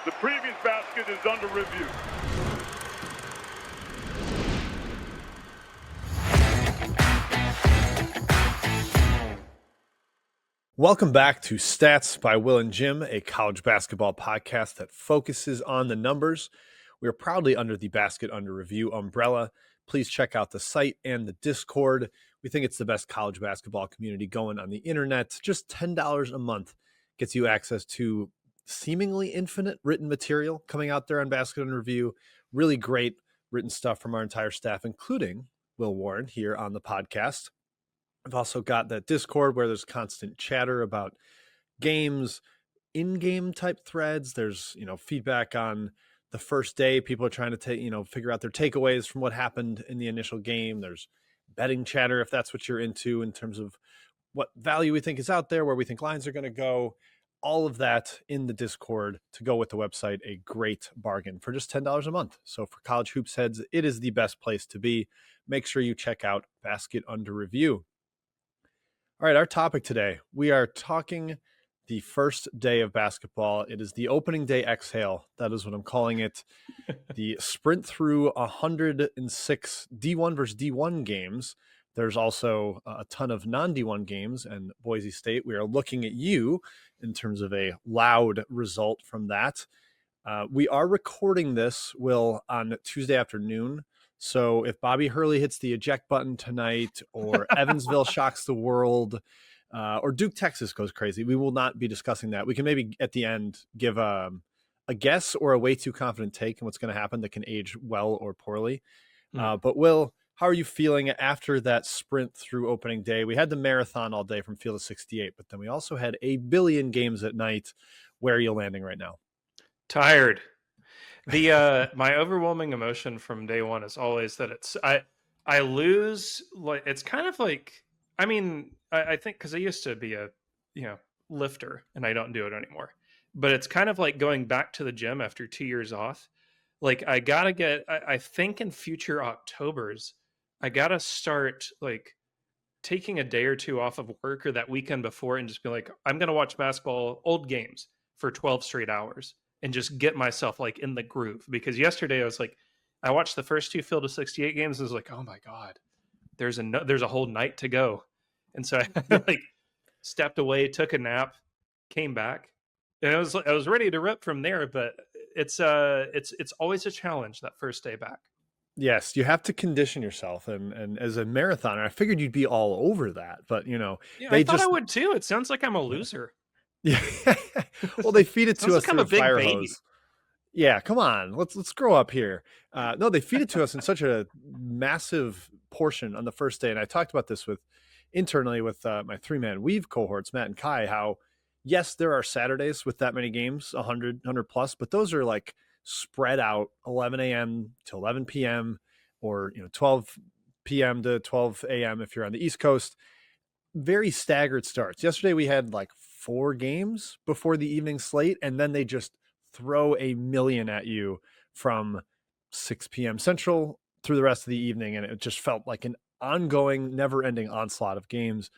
The previous basket is under review. Welcome back to Stats by Will and Jim, a college basketball podcast that focuses on the numbers. We are proudly under the Basket Under Review umbrella. Please check out the site and the Discord. We think it's the best college basketball community going on the internet. Just $10 a month gets you access to seemingly infinite written material coming out there on Basket Under Review. Really great written stuff from our entire staff, including Will Warren here on the podcast. I've also got that Discord where there's constant chatter about games, in-game type threads. There's, feedback on the first day. People are trying to figure out their takeaways from what happened in the initial game. There's betting chatter if that's what you're into in terms of what value we think is out there, where we think lines are going to go. All of that in the Discord to go with the website. A great bargain for just $10 a month. So for college hoops heads, it is the best place to be. Make sure you check out Basket Under Review. All right, our topic today, we are talking the first day of basketball. It is the opening day exhale. That is what I'm calling it. The sprint through 106 D1 versus D1 games. There's also a ton of non-D1 games, and Boise State, we are looking at you in terms of a loud result from that. We are recording this, Will, on Tuesday afternoon. So if Bobby Hurley hits the eject button tonight, or Evansville shocks the world, or Duke, Texas goes crazy, we will not be discussing that. We can maybe at the end give a guess or a way too confident take on what's going to happen that can age well or poorly. But Will, how are you feeling after that sprint through opening day? We had the marathon all day from Field of 68, but then we also had a billion games at night. Where are you landing right now? Tired. My overwhelming emotion from day one is always that I lose. Like, it's kind of like, I think because I used to be a lifter and I don't do it anymore, but it's kind of like going back to the gym after 2 years off. Like, I gotta get, I think in future Octobers, I gotta start like taking a day or two off of work or that weekend before and just be like, I'm gonna watch basketball, old games for 12 straight hours and just get myself like in the groove. Because yesterday I was like, I watched the first two Field of 68 games and was like, oh my God, there's a whole night to go. And so I like stepped away, took a nap, came back, and I was ready to rip from there. But it's always a challenge that first day back. Yes, you have to condition yourself, and as a marathoner, I figured you'd be all over that, but I thought I would too. It sounds like I'm a loser. Yeah, well, they feed it to us through a fire baby. hose. Yeah, come on, let's grow up here. No, they feed it to us in such a massive portion on the first day, and I talked about this internally with my 3-man weave cohorts, Matt and Kai. How yes, there are Saturdays with that many games, 100 plus, but those are like spread out 11 a.m. to 11 p.m. or 12 p.m. to 12 a.m. if you're on the East Coast. Very staggered starts. Yesterday we had like 4 games before the evening slate, and then they just throw a million at you from 6 p.m. Central through the rest of the evening, and it just felt like an ongoing, never-ending onslaught of games.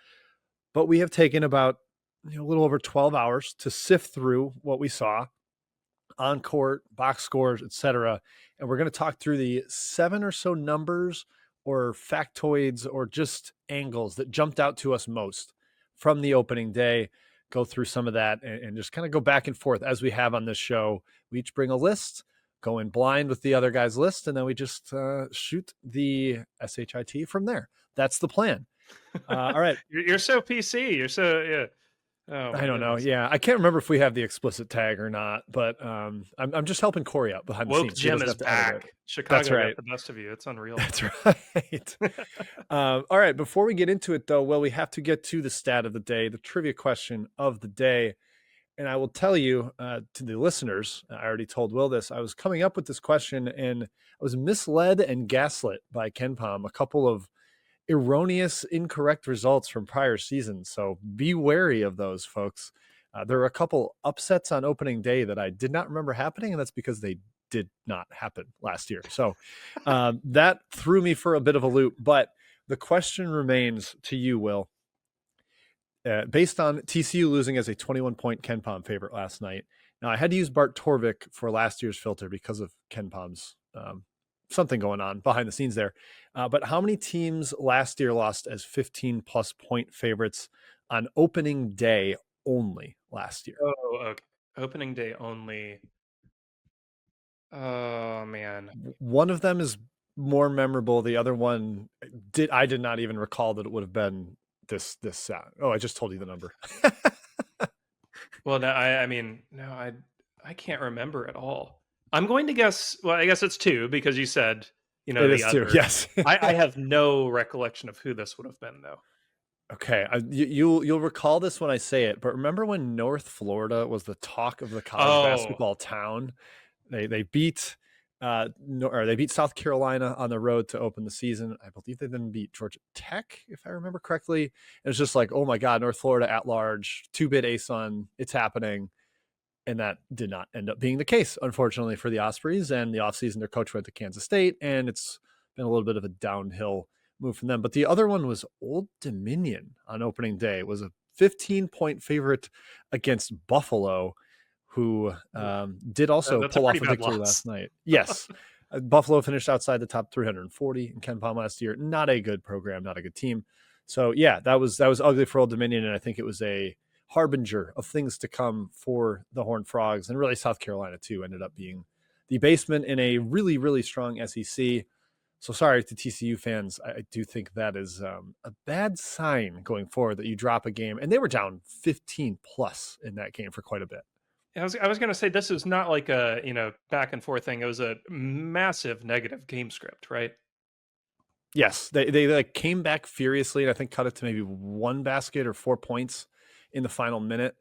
But we have taken about a little over 12 hours to sift through what we saw on court, box scores, etc. And we're going to talk through the 7 or so numbers or factoids or just angles that jumped out to us most from the opening day, go through some of that and just kind of go back and forth as we have on this show. We each bring a list, go in blind with the other guy's list, and then we just shoot the SHIT from there. That's the plan. All right. You're so PC. You're so, yeah. Oh, I don't know. Yeah, I can't remember if we have the explicit tag or not, but I'm just helping Corey out behind the scenes. Jim is back. Chicago That's right. got the best of you. It's unreal. That's right. All right. Before we get into it, though, well, we have to get to the stat of the day, the trivia question of the day. And I will tell you to the listeners, I already told Will this, I was coming up with this question and I was misled and gaslit by KenPom, a couple of erroneous, incorrect results from prior seasons. So be wary of those, folks. There were a couple upsets on opening day that I did not remember happening, and that's because they did not happen last year. So that threw me for a bit of a loop. But the question remains to you, Will. Based on TCU losing as a 21-point KenPom favorite last night, Now, I had to use Bart Torvik for last year's filter because of Ken Palm's something going on behind the scenes there. But how many teams last year lost as 15-plus point favorites on opening day only last year? Oh, okay. Opening day only. Oh man. One of them is more memorable. The other one I did not even recall that it would have been this. Oh, I just told you the number. Well, no, I mean, no, I can't remember at all. I'm going to guess. Well, I guess it's two because you said, It the is too. other. Yes. I have no recollection of who this would have been, though. Okay, you'll recall this when I say it, but remember when North Florida was the talk of the college basketball town? They beat they beat South Carolina on the road to open the season. I believe they then beat Georgia Tech, if I remember correctly. It was just like, oh my God, North Florida at large, 2-bit ASUN, it's happening. And that did not end up being the case, unfortunately, for the Ospreys. And the offseason, their coach went to Kansas State, and it's been a little bit of a downhill move from them. But the other one was Old Dominion on opening day. It was a 15-point favorite against Buffalo, who did also pull off a victory last night. Yes. Buffalo finished outside the top 340 in Ken Palm last year. Not a good program, not a good team. So, yeah, that was ugly for Old Dominion, and I think it was a harbinger of things to come for the Horned Frogs, and really South Carolina too ended up being the basement in a really, really strong SEC. So sorry to TCU fans. I do think that is a bad sign going forward that you drop a game, and they were down 15 plus in that game for quite a bit. I was going to say this is not like a back and forth thing. It was a massive negative game script, right? Yes, they like came back furiously, and I think cut it to maybe one basket or 4 points in the final minute,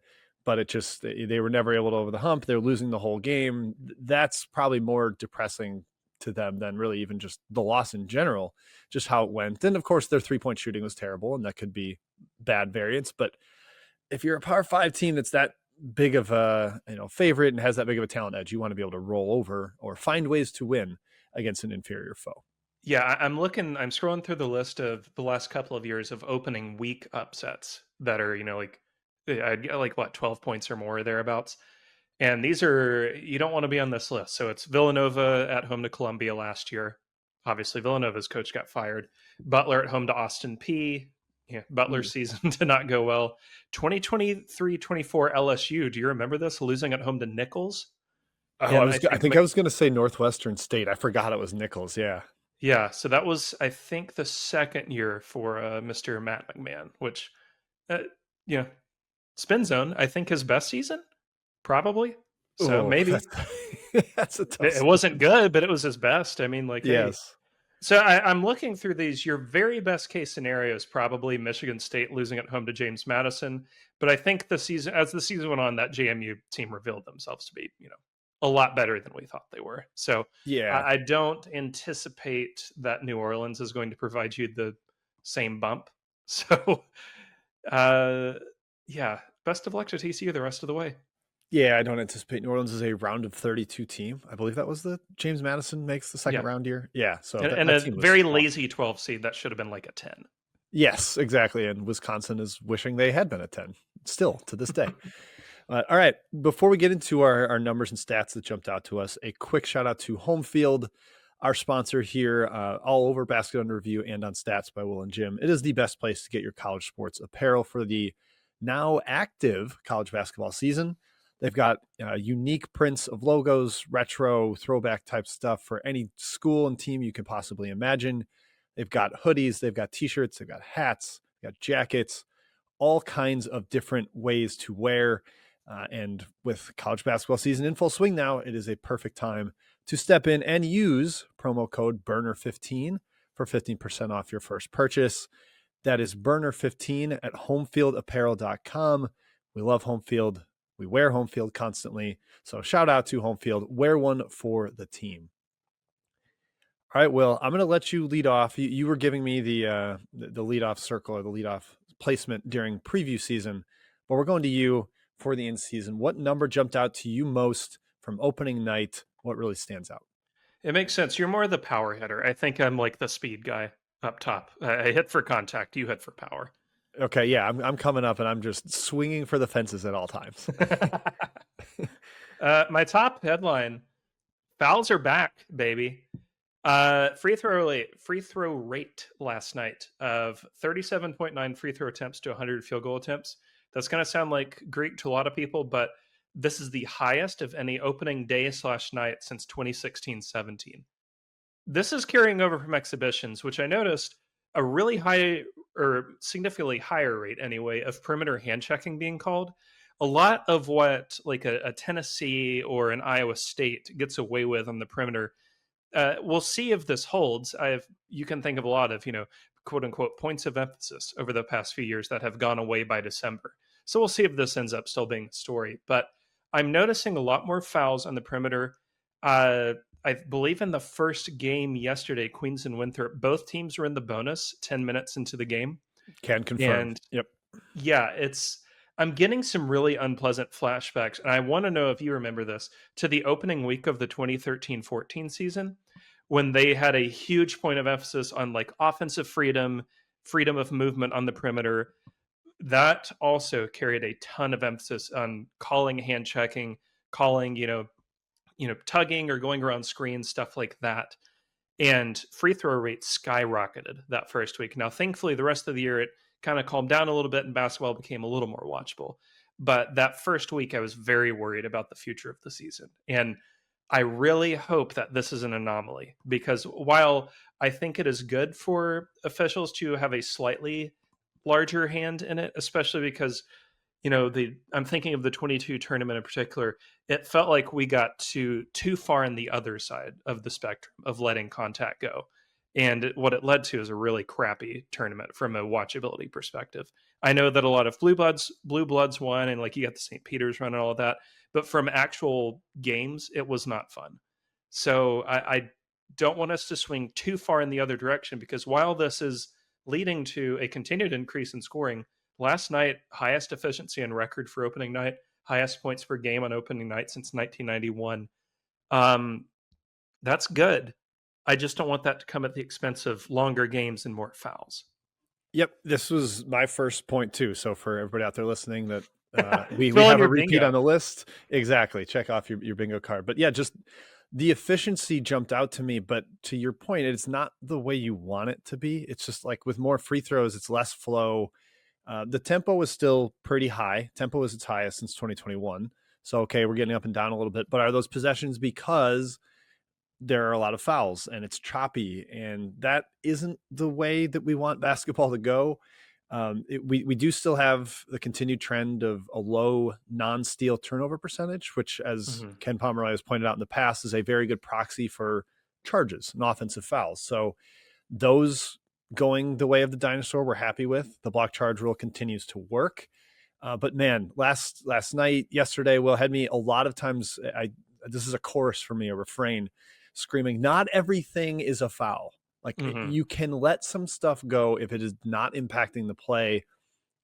but it just they were never able to over the hump. They're losing the whole game. That's probably more depressing to them than really even just the loss in general, just how it went. And of course, their 3-point shooting was terrible, and that could be bad variance. But if you're a Power 5 team that's that big of a favorite and has that big of a talent edge, you want to be able to roll over or find ways to win against an inferior foe. Yeah, I'm scrolling through the list of the last couple of years of opening week upsets that are, I'd get like what, 12 points or more or thereabouts. And these are, you don't want to be on this list. So it's Villanova at home to Columbia last year. Obviously, Villanova's coach got fired. Butler at home to Austin Peay. Yeah, Butler's season did not go well. 2023-24 LSU. Do you remember this? Losing at home to Nichols. Oh, I think I was going to say Northwestern State. I forgot it was Nichols. Yeah. Yeah, so that was, I think, the second year for Mr. Matt McMahon, which, Spin Zone, I think his best season, probably. So maybe that's a tough. It wasn't good, but it was his best. I mean, like, yes. Hey. So I'm looking through these. Your very best case scenario is probably Michigan State losing at home to James Madison. But I think as the season went on, that JMU team revealed themselves to be, a lot better than we thought they were. So yeah, I don't anticipate that New Orleans is going to provide you the same bump. So, yeah, best of luck to TCU the rest of the way. Yeah, I don't anticipate New Orleans is a round of 32 team. I believe that was the James Madison makes the second round year. Yeah, so and a very lazy 12 seed that should have been like a 10. Yes, exactly. And Wisconsin is wishing they had been a 10 still to this day. All right. Before we get into our numbers and stats that jumped out to us, a quick shout out to Home Field, our sponsor here, all over Basket Under Review and on Stats by Will and Jim. It is the best place to get your college sports apparel for the now active college basketball season. They've got unique prints of logos, retro, throwback type stuff for any school and team you could possibly imagine. They've got hoodies, they've got t-shirts, they've got hats, they've got jackets, all kinds of different ways to wear. And with college basketball season in full swing now, it is a perfect time to step in and use promo code BURNER15 for 15% off your first purchase. That is BURNER15 at homefieldapparel.com. We love Home Field. We wear Home Field constantly. So shout out to Home Field. Wear one for the team. All right, Will, I'm going to let you lead off. You were giving me the leadoff circle or the leadoff placement during preview season, but we're going to you for the in-season. What number jumped out to you most from opening night? What really stands out? It makes sense. You're more the power hitter. I think I'm like the speed guy up top. I hit for contact. You hit for power. Okay, yeah, I'm coming up and I'm just swinging for the fences at all times. My top headline: fouls are back, baby. Free throw rate last night of 37.9 free throw attempts to 100 field goal attempts. That's going to sound like Greek to a lot of people, but this is the highest of any opening day / night since 2016-17. This is carrying over from exhibitions, which I noticed a really high or significantly higher rate anyway of perimeter hand checking being called. A lot of what like a Tennessee or an Iowa State gets away with on the perimeter, we'll see if this holds. You can think of a lot of quote unquote points of emphasis over the past few years that have gone away by December. So we'll see if this ends up still being the story. But I'm noticing a lot more fouls on the perimeter. I believe in the first game yesterday, Queens and Winthrop, both teams were in the bonus 10 minutes into the game. Can confirm. And yep. Yeah, I'm getting some really unpleasant flashbacks. And I want to know if you remember this to the opening week of the 2013-14 season when they had a huge point of emphasis on like offensive freedom of movement on the perimeter. That also carried a ton of emphasis on calling hand checking, calling, tugging or going around screens, stuff like that. And free throw rate skyrocketed that first week. Now, thankfully, the rest of the year, it kind of calmed down a little bit and basketball became a little more watchable. But that first week, I was very worried about the future of the season. And I really hope that this is an anomaly, because while I think it is good for officials to have a slightly larger hand in it, especially because I'm thinking of the 22 tournament in particular. It felt like we got too far on the other side of the spectrum of letting contact go. And what it led to is a really crappy tournament from a watchability perspective. I know that a lot of blue bloods won, and like you got the St. Peter's run and all of that, but from actual games, it was not fun. So I don't want us to swing too far in the other direction, because while this is leading to a continued increase in scoring, last night, highest efficiency on record for opening night, highest points per game on opening night since 1991. That's good. I just don't want that to come at the expense of longer games and more fouls. Yep, this was my first point too. So for everybody out there listening, that we Fill in have a your repeat bingo. on the list. Exactly. Check off your bingo card. But yeah, just the efficiency jumped out to me. But to your point, it's not the way you want it to be. It's just like with more free throws, it's less flow. The tempo was still pretty high. Tempo was its highest since 2021. So, okay, we're getting up and down a little bit. But are those possessions because there are a lot of fouls and it's choppy? And that isn't the way that we want basketball to go. We do still have the continued trend of a low non-steal turnover percentage, which, as Ken Pomeroy has pointed out in the past, is a very good proxy for charges and offensive fouls. So those going the way of the dinosaur, we're happy with. The block charge rule continues to work. But man, last night, yesterday, Will had me a lot of times. This is a chorus for me, a refrain, screaming, "Not everything is a foul." Like you can let some stuff go if it is not impacting the play.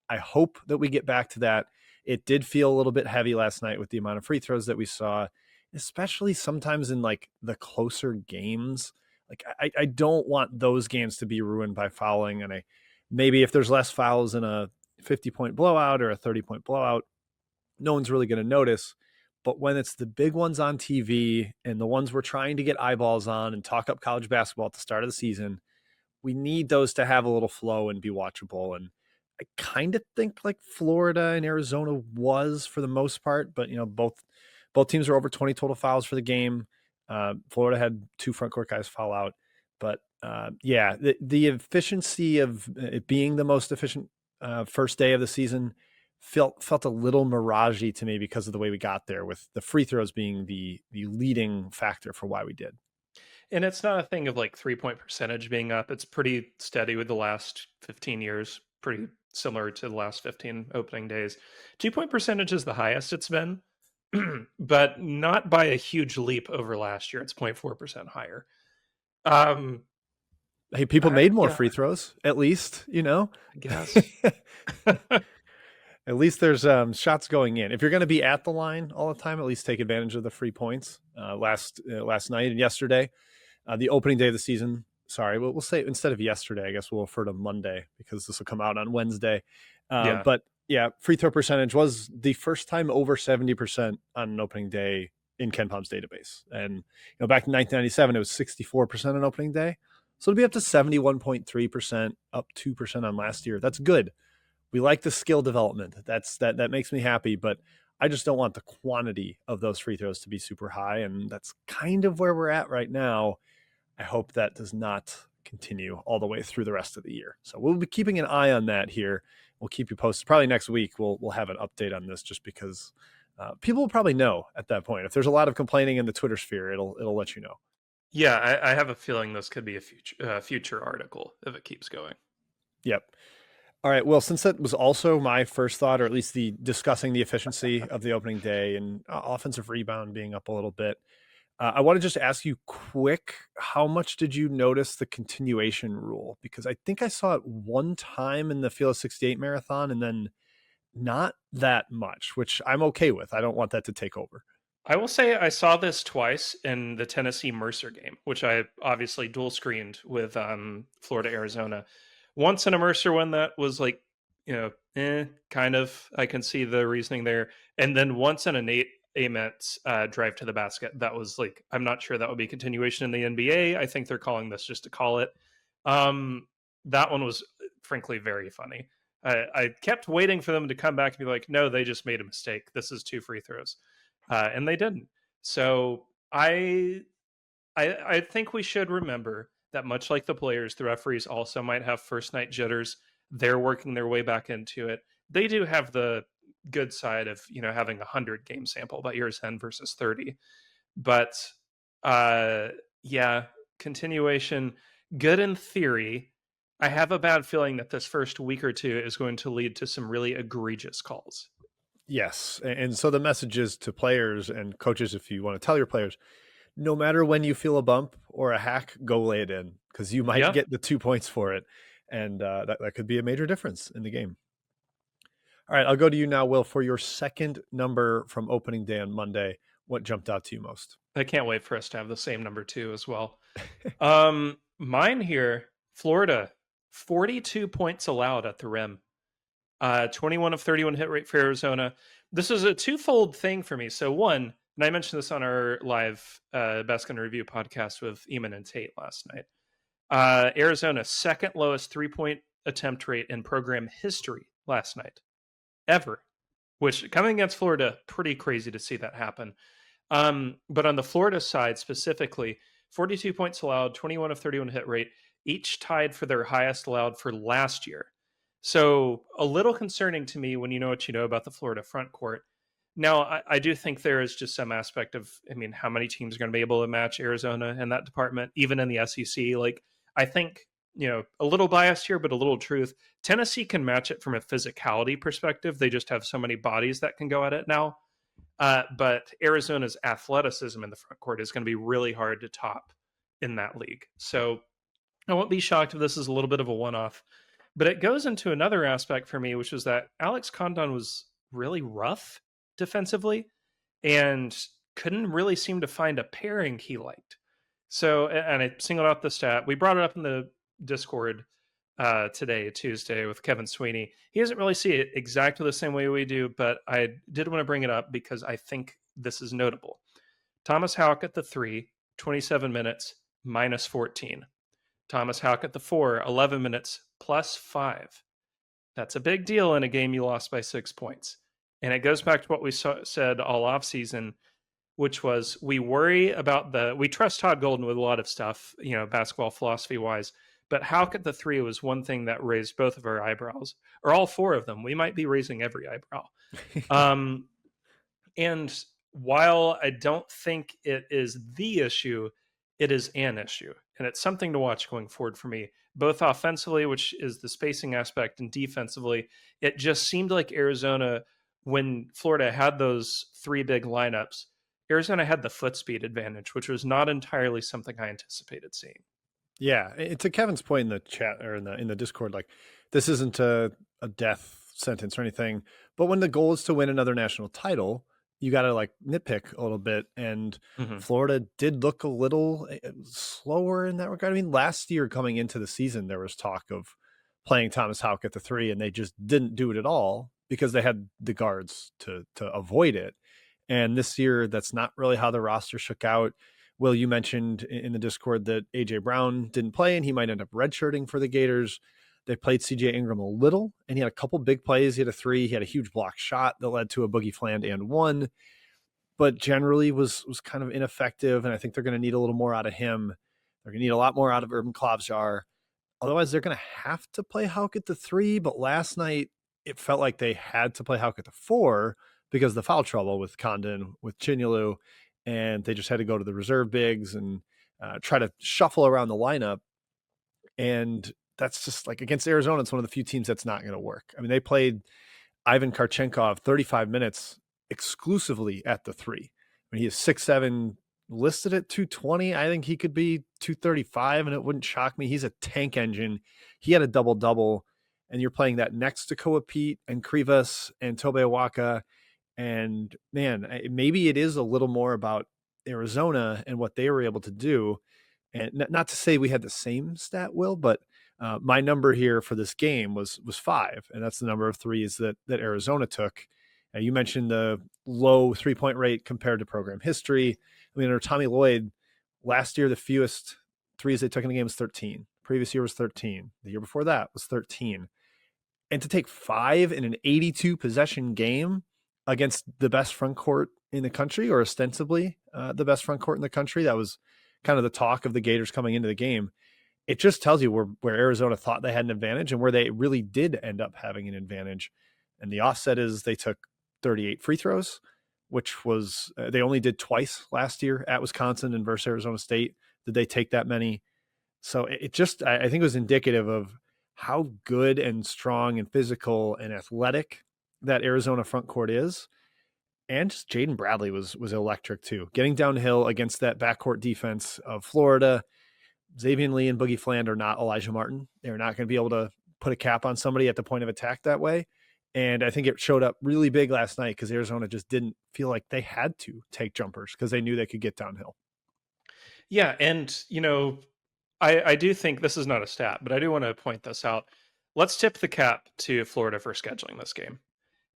I hope that we get back to that. It did feel a little bit heavy last night with the amount of free throws that we saw, especially sometimes in like the closer games. Like I don't want those games to be ruined by fouling. And maybe if there's less fouls in a 50-point blowout or a 30-point blowout, no one's really going to notice. But when it's the big ones on TV and the ones we're trying to get eyeballs on and talk up college basketball at the start of the season, we need those to have a little flow and be watchable. And I kind of think like Florida and Arizona was for the most part, but both teams were over 20 total fouls for the game. Florida had 2 front court guys foul out, but yeah, the efficiency of it being the most efficient first day of the season felt a little miragey to me because of the way we got there, with the free throws being the leading factor for why we did. And it's not a thing of like 3-point percentage being up. It's pretty steady with the last 15 years, pretty similar to the last 15 opening days. 2-point percentage is the highest it's been, but not by a huge leap over last year. It's 0.4% higher. Hey, people made more free throws, at least, I guess. At least there's shots going in. If you're going to be at the line all the time, at least take advantage of the free points. Last night and yesterday, the opening day of the season. Sorry, we'll say instead of yesterday, I guess we'll refer to Monday because this will come out on Wednesday. But Yeah, free throw percentage was the first time over 70% on an opening day in Ken Palm's database. And back in 1997, it was 64% on opening day. So to be up to 71.3%, up 2% on last year, that's good. We like the skill development. That makes me happy, but I just don't want the quantity of those free throws to be super high. And that's kind of where we're at right now. I hope that does not continue all the way through the rest of the year. So we'll be keeping an eye on that here. We'll keep you posted. Probably next week we'll have an update on this, just because people will probably know at that point. If there's a lot of complaining in the Twitter sphere, it'll let you know. Yeah, I have a feeling this could be a future article if it keeps going. Yep. All right. Well, since that was also my first thought, or at least the discussing the efficiency of the opening day and offensive rebound being up a little bit, I want to just ask you quick, how much did you notice the continuation rule? Because I think I saw it one time in the Field of 68 marathon and then not that much, which I'm okay with. I don't want that to take over. I will say I saw this twice in the Tennessee Mercer game, which I obviously dual screened with Florida Arizona. Once in a Mercer one that was like, kind of. I can see the reasoning there, and then once in a Nate Ament drive to the basket. That was like, I'm not sure that would be continuation in the NBA. I think they're calling this just to call it. That one was frankly very funny. I kept waiting for them to come back and be like, no, they just made a mistake. This is 2 free throws. And they didn't. So I think we should remember that much like the players, the referees also might have first night jitters. They're working their way back into it. They do have the good side of having 100 game sample by year's end versus 30. But yeah, continuation, good in theory. I have a bad feeling that this first week or two is going to lead to some really egregious calls. Yes. And so the message is to players and coaches, if you want to tell your players, no matter when you feel a bump or a hack, go lay it in, because you might get the 2 points for it. And that could be a major difference in the game. All right, I'll go to you now, Will, for your second number from opening day on Monday. What jumped out to you most? I can't wait for us to have the same number 2 as well. Mine here, Florida, 42 points allowed at the rim. 21 of 31 hit rate for Arizona. This is a twofold thing for me. So one, and I mentioned this on our live Basket and Review podcast with Eamon and Tate last night. Arizona, second lowest 3-point attempt rate in program history last night, ever. Which, coming against Florida, pretty crazy to see that happen. But on the Florida side specifically, 42 points allowed, 21 of 31 hit rate, each tied for their highest allowed for last year. So a little concerning to me when you know what you know about the Florida front court. Now, I do think there is just some aspect of, how many teams are going to be able to match Arizona in that department, even in the SEC. Like, I think, a little biased here, but a little truth. Tennessee can match it from a physicality perspective. They just have so many bodies that can go at it now. But Arizona's athleticism in the front court is going to be really hard to top in that league. So I won't be shocked if this is a little bit of a one-off. But it goes into another aspect for me, which was that Alex Condon was really rough defensively and couldn't really seem to find a pairing he liked. So, and I singled out the stat. We brought it up in the Discord today, Tuesday, with Kevin Sweeney. He doesn't really see it exactly the same way we do, but I did want to bring it up because I think this is notable. Thomas Houck at the 3, 27 minutes, minus 14. Thomas Houck at the 4, 11 minutes, plus 5. That's a big deal in a game you lost by 6 points. And it goes back to what we said all offseason, which was we trust Todd Golden with a lot of stuff, basketball philosophy-wise, but Houck at the 3 was one thing that raised both of our eyebrows, or all 4 of them. We might be raising every eyebrow. And while I don't think it is the issue, it is an issue. And it's something to watch going forward for me, both offensively, which is the spacing aspect, and defensively. It just seemed like Arizona, when Florida had those 3 big lineups, Arizona had the foot speed advantage, which was not entirely something I anticipated seeing. Yeah, to Kevin's point in the chat or in the Discord, like, this isn't a death sentence or anything, but when the goal is to win another national title, you got to nitpick a little bit. And Florida did look a little slower in that regard. Last year coming into the season, there was talk of playing Thomas Houck at the 3, and they just didn't do it at all. because they had the guards to avoid it. And this year, that's not really how the roster shook out. Will, you mentioned in the Discord that AJ Brown didn't play and he might end up redshirting for the Gators. They played CJ Ingram a little, and he had a couple big plays. He had a 3. He had a huge block shot that led to a boogie fland and 1, but generally was kind of ineffective. And I think they're going to need a little more out of him. They're going to need a lot more out of Urban Klavjar. Otherwise, they're going to have to play Hauk at the 3. But last night, it felt like they had to play Hauk at the 4 because of the foul trouble with Condon, with Chinyelu, and they just had to go to the reserve bigs and try to shuffle around the lineup. And that's just like against Arizona, it's one of the few teams that's not going to work. I mean, they played Ivan Karchenkov 35 minutes exclusively at the 3. I mean, he is 6'7", listed at 220. I think he could be 235, and it wouldn't shock me. He's a tank engine. He had a double-double, and you're playing that next to Koa Pete and Krivas and Tobe Awaka. And, man, maybe it is a little more about Arizona and what they were able to do. And not to say we had the same stat, Will, but my number here for this game was 5, and that's the number of threes that Arizona took. You mentioned the low 3-point rate compared to program history. I mean, under Tommy Lloyd, last year the fewest threes they took in the game was 13. Previous year was 13. The year before that was 13. And to take 5 in an 82 possession game against the best front court in the country, or ostensibly the best front court in the country, that was kind of the talk of the Gators coming into the game. It just tells you where Arizona thought they had an advantage and where they really did end up having an advantage. And the offset is they took 38 free throws, which was they only did twice last year at Wisconsin and versus Arizona State. Did they take that many? So it just, I think it was indicative of how good and strong and physical and athletic that Arizona front court is. And just Jaden Bradley was electric too. Getting downhill against that backcourt defense of Florida. Xavier Lee and Boogie Fland are not Elijah Martin. They're not going to be able to put a cap on somebody at the point of attack that way. And I think it showed up really big last night because Arizona just didn't feel like they had to take jumpers because they knew they could get downhill. Yeah, and, I do think this is not a stat, but I do want to point this out. Let's tip the cap to Florida for scheduling this game.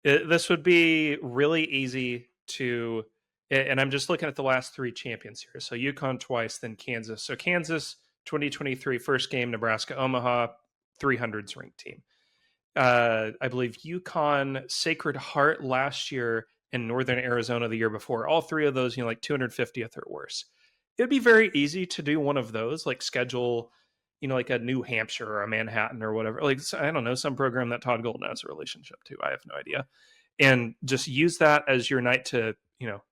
This would be really easy to, and I'm just looking at the last 3 champions here. So UConn twice, then Kansas. So Kansas, 2023, first game, Nebraska, Omaha, 300s ranked team. I believe UConn, Sacred Heart last year, and Northern Arizona the year before. All 3 of those, like 250th or worse. It'd be very easy to do one of those, like schedule, like a New Hampshire or a Manhattan or whatever. Like, I don't know, some program that Todd Golden has a relationship to. I have no idea. And just use that as your night to,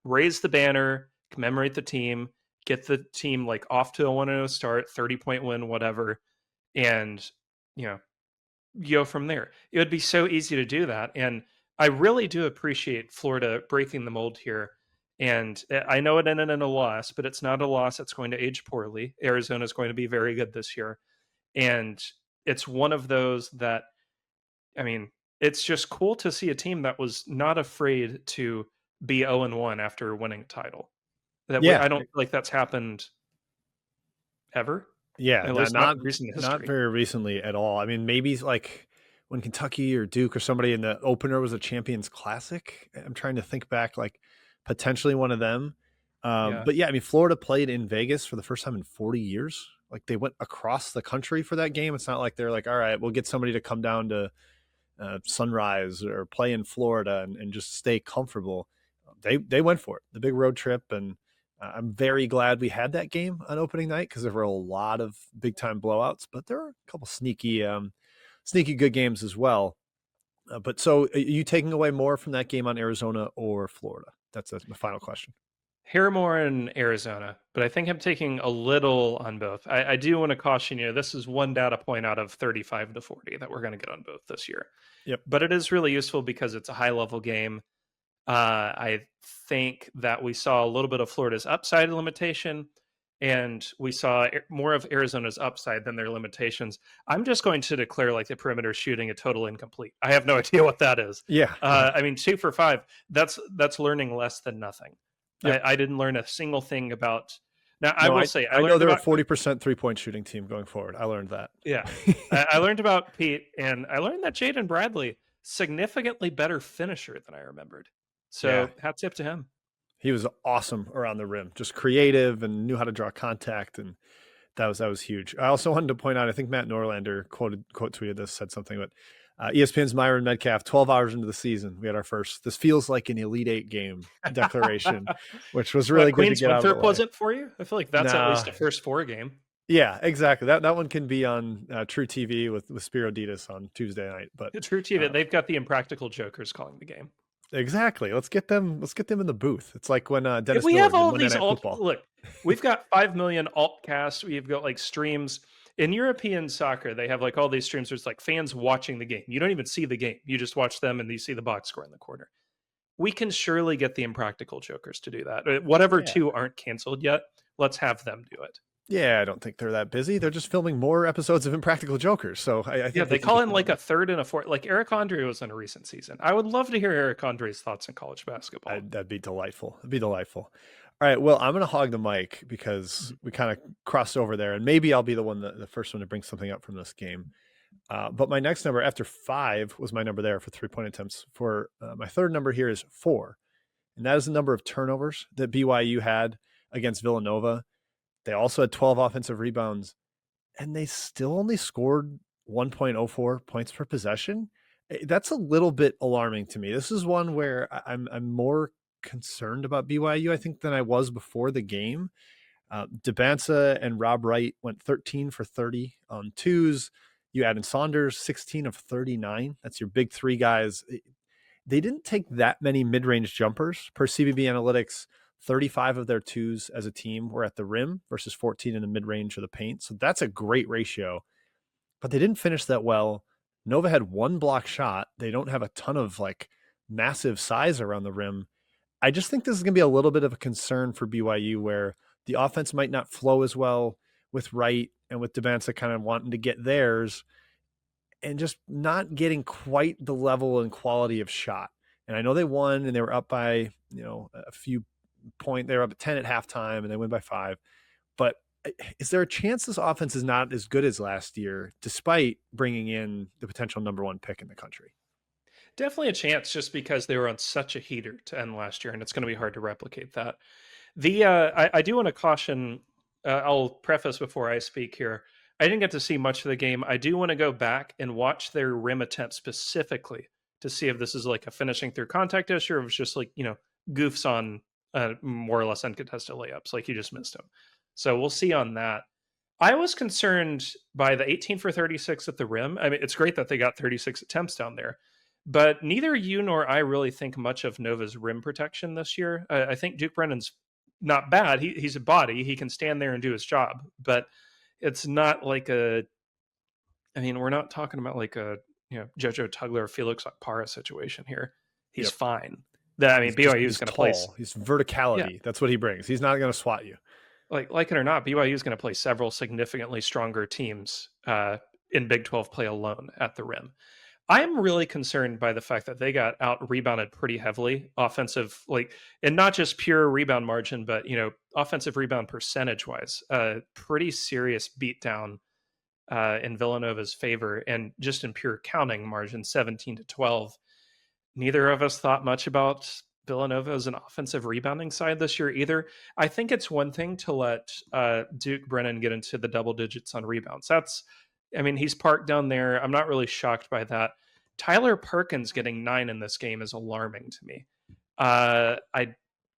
raise the banner, commemorate the team, get the team like off to a 1-0 start, 30-point win, whatever. And, go from there. It would be so easy to do that. And I really do appreciate Florida breaking the mold here. And I know it ended in a loss, but it's not a loss that's going to age poorly. Arizona is going to be very good this year. And it's one of those that, I mean, it's just cool to see a team that was not afraid to be 0-1 after winning a title. I don't like that's happened ever. Yeah, at least not in recent history. Not very recently at all. I mean, maybe like when Kentucky or Duke or somebody in the opener was a Champions Classic. I'm trying to think back, like potentially one of them. But yeah, I mean, Florida played in Vegas for the first time in 40 years. Like they went across the country for that game. It's not like they're like, all right, we'll get somebody to come down to Sunrise or play in Florida and just stay comfortable. They went for it, the big road trip. And I'm very glad we had that game on opening night because there were a lot of big time blowouts, but there were a couple sneaky good games as well. But so are you taking away more from that game on Arizona or Florida? That's the final question. More in Arizona, but I think I'm taking a little on both. I do want to caution you, this is one data point out of 35 to 40 that we're going to get on both this year. Yep. But it is really useful because it's a high level game. I think that we saw a little bit of Florida's upside limitation, and we saw more of Arizona's upside than their limitations. I'm just going to declare like the perimeter shooting a total incomplete. I have no idea what that is. Yeah. I mean, 2 for 5, that's learning less than nothing. Yep. I didn't learn a single thing about. Now, I will say, I know they're a 40% 3-point shooting team going forward. I learned that. Yeah. I learned about Pete, and I learned that Jaden Bradley significantly better finisher than I remembered. Yeah, So hat tip to him. he was awesome around the rim, just creative and knew how to draw contact, and that was huge. I also wanted to point out, I think Matt Norlander quote tweeted this, said something, but ESPN's Myron Metcalf, 12 hours into the season, we had our first, this feels like an Elite Eight game declaration, which was really What, good to Queens get out of the Winthrop way. wasn't for you? I feel like that's at Nah, least a first 4 game. yeah, exactly. That one can be on True TV with Spiro Ditas on Tuesday night. But True TV, they've got the Impractical Jokers calling the game. exactly, let's get them in the booth. It's like when Dennis We Miller have did all Monday these Night alt. Football. Look, we've got 5 million alt casts. We've got like streams in European soccer. They have like all these streams. There's like fans watching the game. You don't even see the game. You just watch them and you see the box score in the corner. We can surely get the Impractical Jokers to do that. Whatever Yeah. 2 aren't canceled yet, let's have them do it. Yeah, I don't think they're that busy. They're just filming more episodes of Impractical Jokers. So I think They call in like a third and a fourth. Like Eric Andre was in a recent season. I would love to hear Eric Andre's thoughts on college basketball. that'd be delightful. It'd be delightful. All right, well, I'm going to hog the mic because we kind of crossed over there, and maybe I'll be the first one to bring something up from this game. But my next number after 5 was my number there for 3-point attempts. For my third number here is 4, and that is the number of turnovers that BYU had against Villanova. They also had 12 offensive rebounds, and they still only scored 1.04 points per possession. That's a little bit alarming to me. This is one where I'm more concerned about BYU, I think, than I was before the game. Debansa and Rob Wright went 13 for 30 on twos. You add in Saunders, 16 of 39. That's your big 3 guys. They didn't take that many mid-range jumpers per CBB Analytics. 35 of their twos as a team were at the rim versus 14 in the mid-range of the paint. So that's a great ratio, but they didn't finish that well. Nova had 1 block shot. They don't have a ton of like massive size around the rim. I just think this is going to be a little bit of a concern for BYU, where the offense might not flow as well with Wright and with Debansa kind of wanting to get theirs and just not getting quite the level and quality of shot. And I know they won and they were up by, a few points. They were up at 10 at halftime and they win by 5. But is there a chance this offense is not as good as last year, despite bringing in the potential number 1 pick in the country? Definitely a chance, just because they were on such a heater to end last year, and it's going to be hard to replicate that. I do want to caution. I'll preface before I speak here. I didn't get to see much of the game. I do want to go back and watch their rim attempt specifically to see if this is like a finishing through contact issue, or if it's just like goofs on more or less uncontested layups, like you just missed them. So we'll see on that. I was concerned by the 18 for 36 at the rim. I mean, it's great that they got 36 attempts down there, but neither you nor I really think much of Nova's rim protection this year. I think Duke Brennan's not bad. He's a body. He can stand there and do his job, but it's not like we're not talking about like a Jojo Tugler or Felix Okpara situation here. He's fine. BYU is going to play. He's verticality. Yeah. That's what he brings. He's not going to swat you. Like it or not, BYU is going to play several significantly stronger teams in Big 12 play alone at the rim. I'm really concerned by the fact that they got out rebounded pretty heavily, offensive, and not just pure rebound margin, but offensive rebound percentage wise, pretty serious beatdown in Villanova's favor, and just in pure counting margin, 17-12. Neither of us thought much about Villanova as an offensive rebounding side this year either. I think it's one thing to let Duke Brennan get into the double digits on rebounds. He's parked down there. I'm not really shocked by that. Tyler Perkins getting 9 in this game is alarming to me. I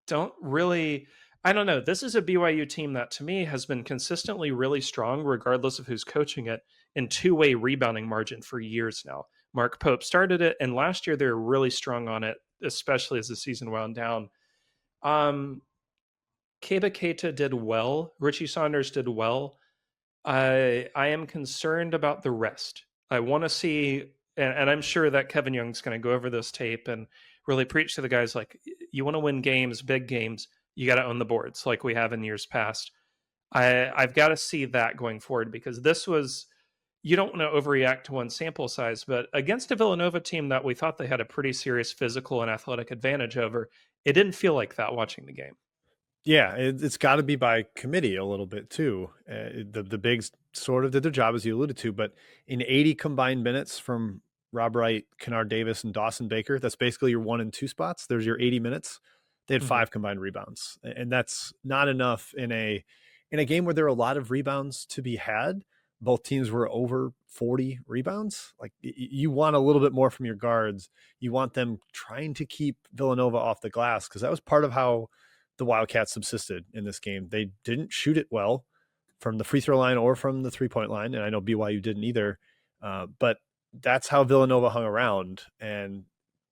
don't know. This is a BYU team that to me has been consistently really strong, regardless of who's coaching it, in 2-way rebounding margin for years now. Mark Pope started it, and last year they were really strong on it, especially as the season wound down. Keba Keita did well. Richie Saunders did well. I am concerned about the rest. I want to see, and I'm sure that Kevin Young's going to go over this tape and really preach to the guys like, you want to win games, big games, you got to own the boards like we have in years past. I've got to see that going forward, because this was, you don't want to overreact to one sample size, but against a Villanova team that we thought they had a pretty serious physical and athletic advantage over, it didn't feel like that watching the game. Yeah, it's got to be by committee a little bit too. The bigs sort of did their job, as you alluded to, but in 80 combined minutes from Rob Wright, Kennard Davis, and Dawson Baker. That's basically your 1 and 2 spots. There's your 80 minutes. They had 5 combined rebounds, and that's not enough in a game where there are a lot of rebounds to be had. Both teams were over 40 rebounds. Like, you want a little bit more from your guards. You want them trying to keep Villanova off the glass, because that was part of how the Wildcats subsisted in this game. They didn't shoot it well from the free throw line or from the 3-point line, and I know BYU didn't either. But that's how Villanova hung around, and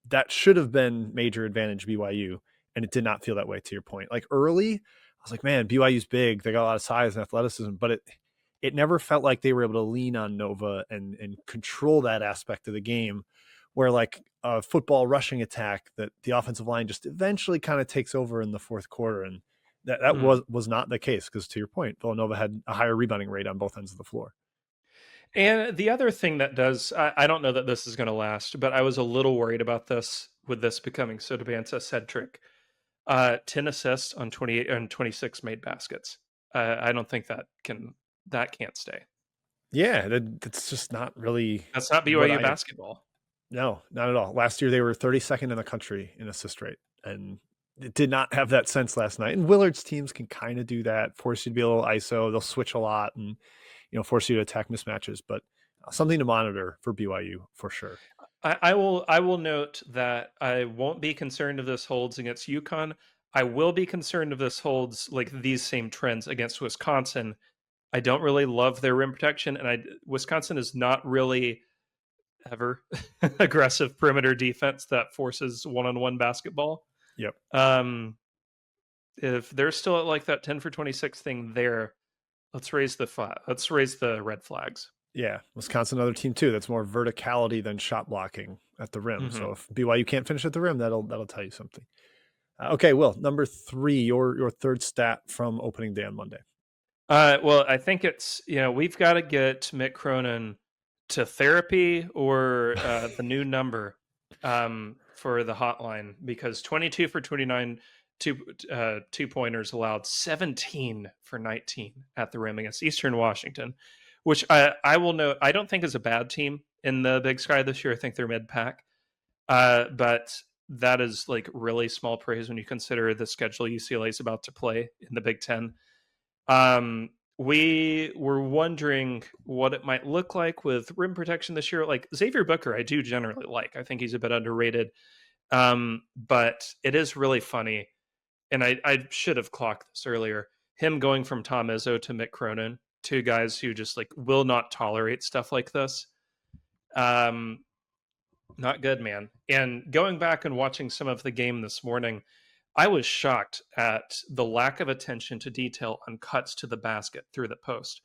that should have been major advantage BYU, and it did not feel that way, to your point. Like, early, I was like, man, BYU's big. They got a lot of size and athleticism, but it never felt like they were able to lean on Nova and control that aspect of the game, where like a football rushing attack that the offensive line just eventually kind of takes over in the fourth quarter. And that was not the case, because, to your point, Villanova had a higher rebounding rate on both ends of the floor. And the other thing that does, I don't know that this is going to last, but I was a little worried about this with this becoming so Sabanta-centric. 10 assists on 28 and 26 made baskets. I don't think that can't stay. Yeah, that's just not really. That's not BYU basketball. No, not at all. Last year they were 32nd in the country in assist rate, and it did not have that sense last night. And Willard's teams can kind of do that, force you to be a little ISO. They'll switch a lot and force you to attack mismatches. But something to monitor for BYU for sure. I will note that I won't be concerned if this holds against UConn. I will be concerned if this holds like these same trends against Wisconsin. I don't really love their rim protection, and Wisconsin is not really ever aggressive perimeter defense that forces one-on-one basketball. Yep. If they're still at like that 10 for 26 thing there, let's raise the red flags. Yeah, Wisconsin, another team too that's more verticality than shot blocking at the rim. So if BYU can't finish at the rim, that'll tell you something. Okay, Will, number 3, your third stat from opening day on Monday. Well, I think it's, we've got to get Mick Cronin to therapy or the new number for the hotline, because 22 for 29 two-pointers allowed, 17 for 19 at the rim against Eastern Washington, which I will note, I don't think is a bad team in the Big Sky this year. I think they're mid-pack. But that is like really small praise when you consider the schedule UCLA is about to play in the Big Ten. We were wondering what it might look like with rim protection this year. Like Xavier Booker, I do generally like. I think he's a bit underrated. But it is really funny. And I should have clocked this earlier. Him going from Tom Izzo to Mick Cronin, two guys who just like will not tolerate stuff like this. Not good, man. And going back and watching some of the game this morning, I was shocked at the lack of attention to detail on cuts to the basket through the post.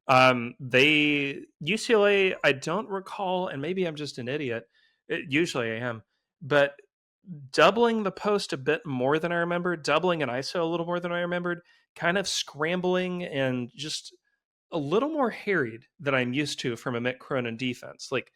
UCLA, I don't recall, and maybe I'm just an idiot. Usually I am, but doubling the post a bit more than I remembered, doubling an ISO a little more than I remembered, kind of scrambling and just a little more harried than I'm used to from a Mick Cronin defense. Like,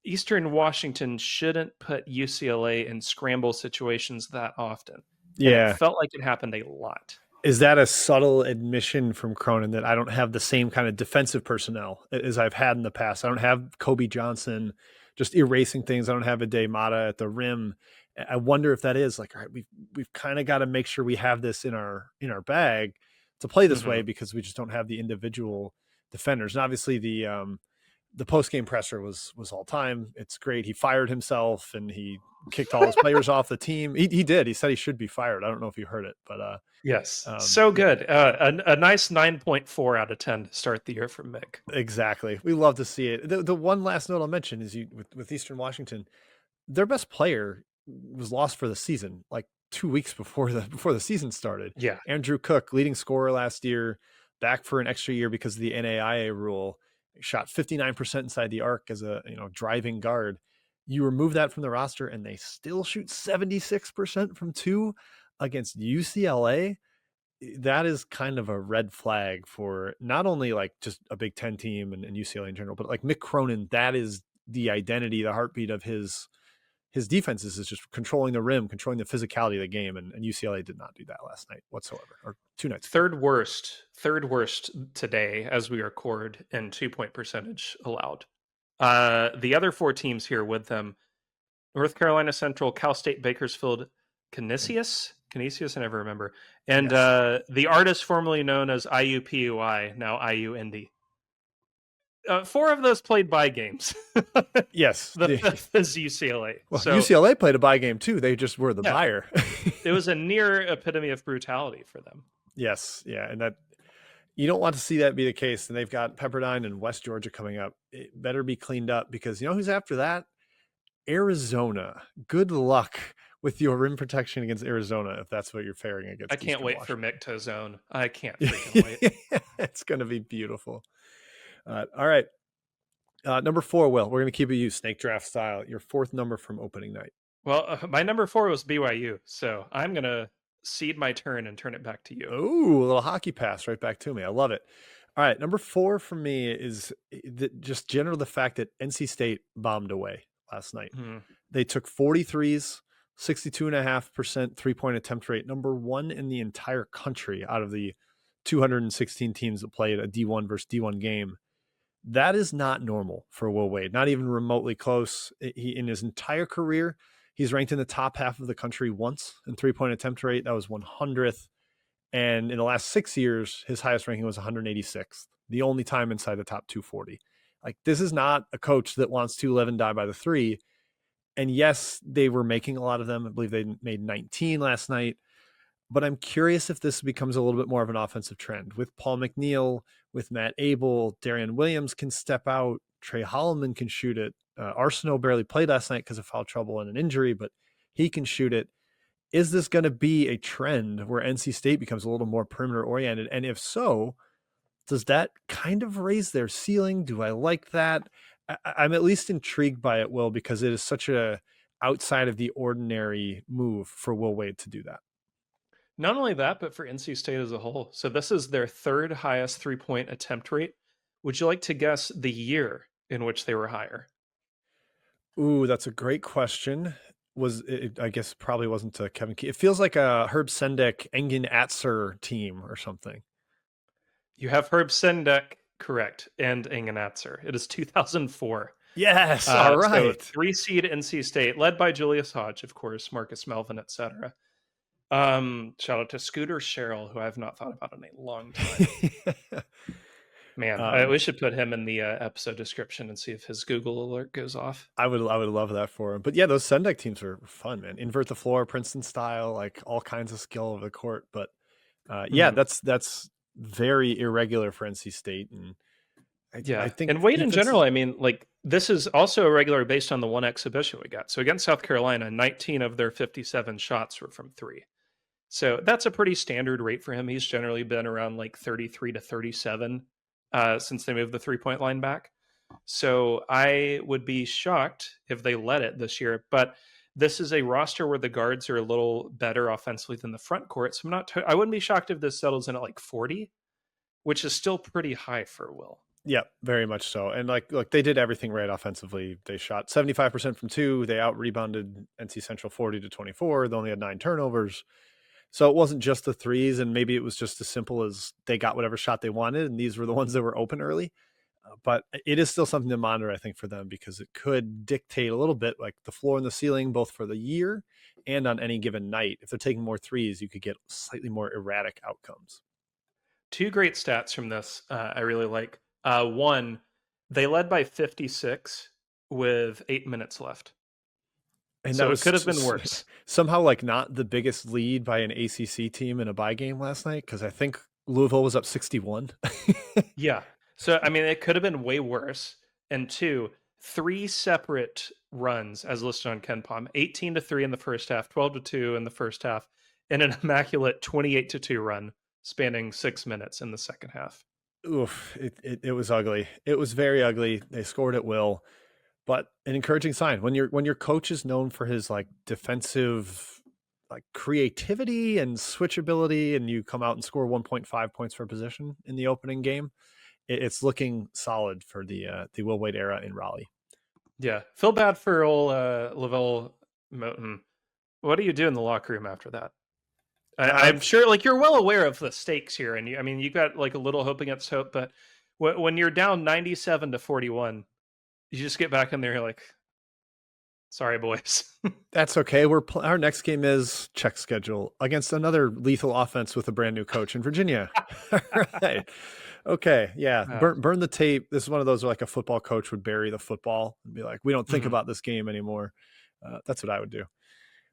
Eastern Washington shouldn't put UCLA in scramble situations that often. Yeah. And it felt like it happened a lot. Is that a subtle admission from Cronin that I don't have the same kind of defensive personnel as I've had in the past? I don't have Kobe Johnson just erasing things. I don't have Ade Mata at the rim. I wonder if that is like, all right, we've kind of got to make sure we have this in our bag to play this way, because we just don't have the individual defenders. And obviously the post-game presser was all time. It's great. He fired himself and he kicked all his players off the team. He did. He said he should be fired. I don't know if you heard it, but yes, so good. A nice 9.4 out of 10 to start the year from Mick. Exactly. We love to see it. The one last note I'll mention is with Eastern Washington, their best player was lost for the season, like 2 weeks before the season started. Yeah. Andrew Cook, leading scorer last year, back for an extra year because of the NAIA rule. Shot 59% inside the arc as a driving guard. You remove that from the roster and they still shoot 76% from 2 against UCLA. That is kind of a red flag for not only like just a Big Ten team and UCLA in general, but like Mick Cronin. That is the identity, the heartbeat of his defenses, is just controlling the rim, controlling the physicality of the game. And UCLA did not do that last night whatsoever, or 2 nights. Third worst today as we record in 2-point percentage allowed. The other 4 teams here with them: North Carolina Central, Cal State, Bakersfield, Canisius, I never remember, and Yes. the artist formerly known as IUPUI, now IUND. 4 of those played by games. Yes. The fifth is UCLA. Well, So UCLA played a buy game too. They just were the yeah, buyer. it was a near epitome of brutality for them. Yes. Yeah. And that you don't want to see that be the case. And they've got Pepperdine and West Georgia coming up. It better be cleaned up because you know who's after that? Arizona. Good luck with your rim protection against Arizona if that's what you're faring against. I can't Eastern wait for Washington. Mick to zone. I can't freaking wait. It's going to be beautiful. All right. Number 4, Will. We're going to keep it you snake draft style. Your 4th number from opening night. Well, my number 4 was BYU, so I'm gonna cede my turn and turn it back to you. Ooh, a little hockey pass right back to me. I love it. All right, number 4 for me is just general the fact that NC State bombed away last night. They took 43s, 62.5% 3-point attempt rate, number 1 in the entire country out of the 216 teams that played a D1 versus D1 game. That is not normal for Will Wade, not even remotely close. He, in his entire career, he's ranked in the top half of the country once in 3-point attempt rate. That was 100th. And in the last 6 years, his highest ranking was 186th, the only time inside the top 240. Like, this is not a coach that wants to live and die by the 3. And yes, they were making a lot of them. I believe they made 19 last night. But I'm curious if this becomes a little bit more of an offensive trend with Paul McNeil, with Matt Abel. Darian Williams can step out. Trey Holloman can shoot it. Arsenault barely played last night because of foul trouble and an injury, but he can shoot it. Is this going to be a trend where NC State becomes a little more perimeter oriented? And if so, does that kind of raise their ceiling? Do I like that? I'm at least intrigued by it, Will, because it is such a outside of the ordinary move for Will Wade to do that. Not only that, but for NC State as a whole. So this is their 3rd highest 3-point attempt rate. Would you like to guess the year in which they were higher? Ooh, that's a great question. Was it, I guess probably wasn't Kevin Key. It feels like a Herb Sendek, Engin Atzer team or something. You have Herb Sendek correct and Engin Atzer. It is 2004. Yes, all right. So 3 seed NC State, led by Julius Hodge, of course, Marcus Melvin, etc. Shout out to Scooter Sherrill, who I've not thought about in a long time. Man, we should put him in the episode description and see if his Google alert goes off. I would love that for him. But yeah, those Sendek teams are fun, man. Invert the floor, Princeton style, like all kinds of skill over the court. But yeah, that's very irregular for NC State. And I think and Wade in general, I mean, like this is also irregular based on the one exhibition we got. So against South Carolina, 19 of their 57 shots were from 3. So that's a pretty standard rate for him. He's generally been around like 33 to 37 since they moved the 3-point line back. So I would be shocked if they let it this year. But this is a roster where the guards are a little better offensively than the front court. So I wouldn't be shocked if this settles in at like 40, which is still pretty high for Will. Yeah, very much so. And like, look, they did everything right offensively. They shot 75% from 2. They out rebounded NC Central 40 to 24. They only had 9 turnovers. So it wasn't just the 3s, and maybe it was just as simple as they got whatever shot they wanted, and these were the ones that were open early. But it is still something to monitor, I think, for them, because it could dictate a little bit like the floor and the ceiling, both for the year and on any given night. If they're taking more 3s, you could get slightly more erratic outcomes. 2 great stats from this I really like. One, they led by 56 with 8 minutes left. And so it could have been worse. Somehow, like, not the biggest lead by an ACC team in a bye game last night, because I think Louisville was up 61. Yeah. So, I mean, it could have been way worse. And 2, 3 separate runs as listed on KenPom, 18 to 3 in the first half, 12 to 2 in the first half, and an immaculate 28 to 2 run spanning 6 minutes in the second half. Oof, it was ugly. It was very ugly. They scored at will. But an encouraging sign when your coach is known for his like defensive like creativity and switchability, and you come out and score 1.5 points per possession in the opening game, it's looking solid for the Will Wade era in Raleigh. Yeah, feel bad for old Lavelle Moten. What do you do in the locker room after that? I'm sure, like, you're well aware of the stakes here, and you got like a little hope against hope, but when you're down 97 to 41. You just get back in there, you're like, sorry, boys. That's okay. Our next game is check schedule against another lethal offense with a brand new coach in Virginia. All right. Okay. Yeah. Burn the tape. This is one of those where like a football coach would bury the football and be like, we don't think about this game anymore. That's what I would do.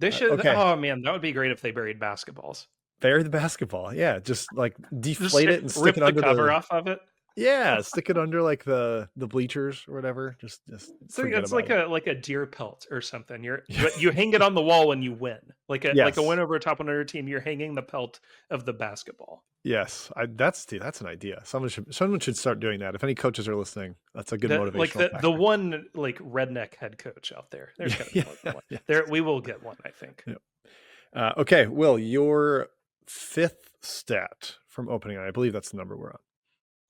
They should. Okay. Oh man, that would be great if they buried basketballs. Bury the basketball. Yeah. Just like deflate it and stick it under the cover off of it. Yeah, stick it under like the bleachers or whatever. Just so forget it's about like a deer pelt or something. But you hang it on the wall when you win, like a win over a top another team. You're hanging the pelt of the basketball. Yes, that's an idea. Someone should start doing that. If any coaches are listening, that's a good motivation. Like the one like redneck head coach out there. There's gonna be one. Yes. There we will get one, I think. Yep. Okay, Will, your fifth stat from opening night. I believe that's the number we're on.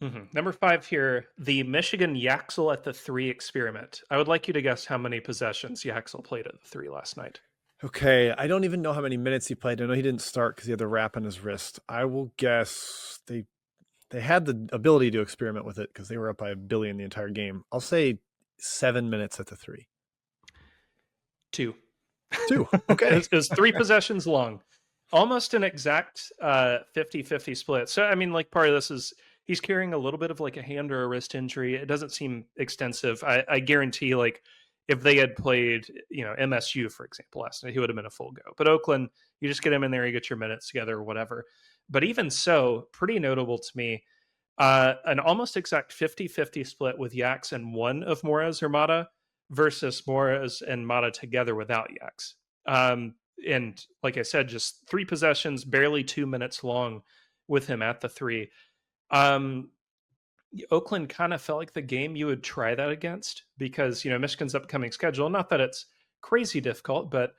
Mm-hmm. Number 5 here, the Michigan Yaxel at the 3 experiment. I would like you to guess how many possessions Yaxel played at the 3 last night. Okay, I don't even know how many minutes he played. I know he didn't start because he had the wrap on his wrist. I will guess they had the ability to experiment with it because they were up by 1 billion the entire game. I'll say 7 minutes at the 3. 2. Okay. It was 3 possessions long. Almost an exact 50-50 split. So, I mean, like part of this is he's carrying a little bit of like a hand or a wrist injury. It doesn't seem extensive. I guarantee like if they had played, MSU, for example, last night, he would have been a full go. But Oakland, you just get him in there, you get your minutes together or whatever. But even so, pretty notable to me, an almost exact 50-50 split with Yax and one of Morez or Mata versus Morez and Mata together without Yax. And like I said, just 3 possessions, barely 2 minutes long with him at the 3. Oakland kind of felt like the game you would try that against because, Michigan's upcoming schedule, not that it's crazy difficult, but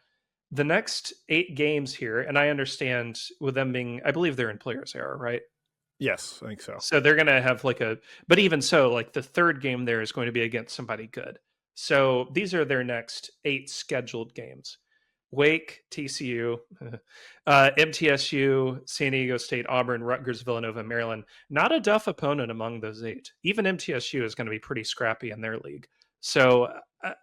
the next 8 games here, and I understand with them being, I believe they're in players era, right? Yes, I think so. So they're going to have but even so, like the 3rd game there is going to be against somebody good. So these are their next 8 scheduled games. Wake, TCU, MTSU, San Diego State, Auburn, Rutgers, Villanova, Maryland. Not a tough opponent among those 8. Even MTSU is going to be pretty scrappy in their league. So,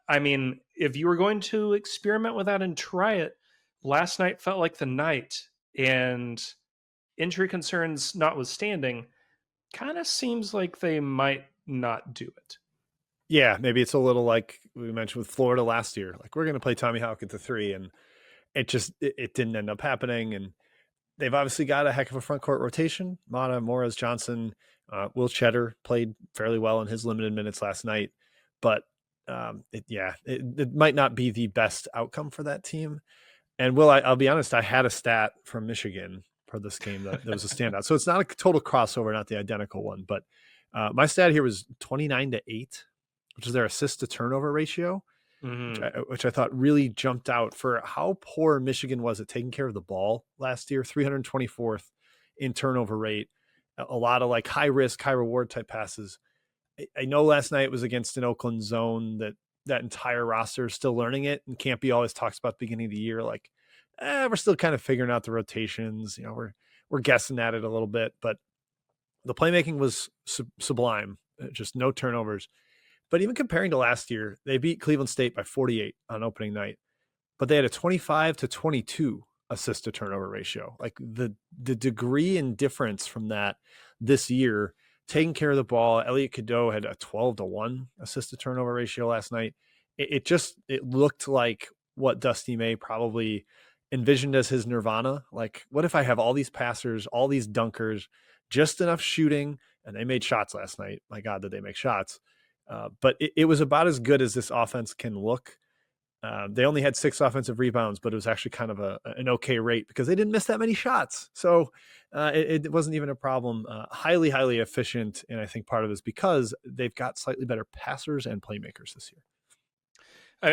I mean, if you were going to experiment with that and try it, last night felt like the night. And injury concerns notwithstanding, kind of seems like they might not do it. Yeah, maybe it's a little like we mentioned with Florida last year. Like we're going to play Tommy Hawk at the 3, and it didn't end up happening. And they've obviously got a heck of a front court rotation. Mata, Morez, Johnson, Will Cheddar played fairly well in his limited minutes last night, but it might not be the best outcome for that team. And Will, I'll be honest, I had a stat from Michigan for this game that was a standout. So it's not a total crossover, not the identical one, but my stat here was 29-8. Which is their assist to turnover ratio, which I thought really jumped out for how poor Michigan was at taking care of the ball last year. 324th in turnover rate, a lot of like high risk, high reward type passes. I know last night was against an Oakland zone that entire roster is still learning it, and Campy always talks about the beginning of the year like, we're still kind of figuring out the rotations. We're guessing at it a little bit, but the playmaking was sublime. Just no turnovers. But even comparing to last year, they beat Cleveland State by 48 on opening night, but they had a 25-22 assist to turnover ratio. Like the degree in difference from that this year, taking care of the ball. Elliot Cadeau had a 12-1 assist to turnover ratio last night. It looked like what Dusty May probably envisioned as his nirvana. Like, what if I have all these passers, all these dunkers, just enough shooting, and they made shots last night. My God, did they make shots? But it was about as good as this offense can look. They only had 6 offensive rebounds, but it was actually kind of an okay rate because they didn't miss that many shots. So it wasn't even a problem. Highly, highly efficient. And I think part of it is because they've got slightly better passers and playmakers this year.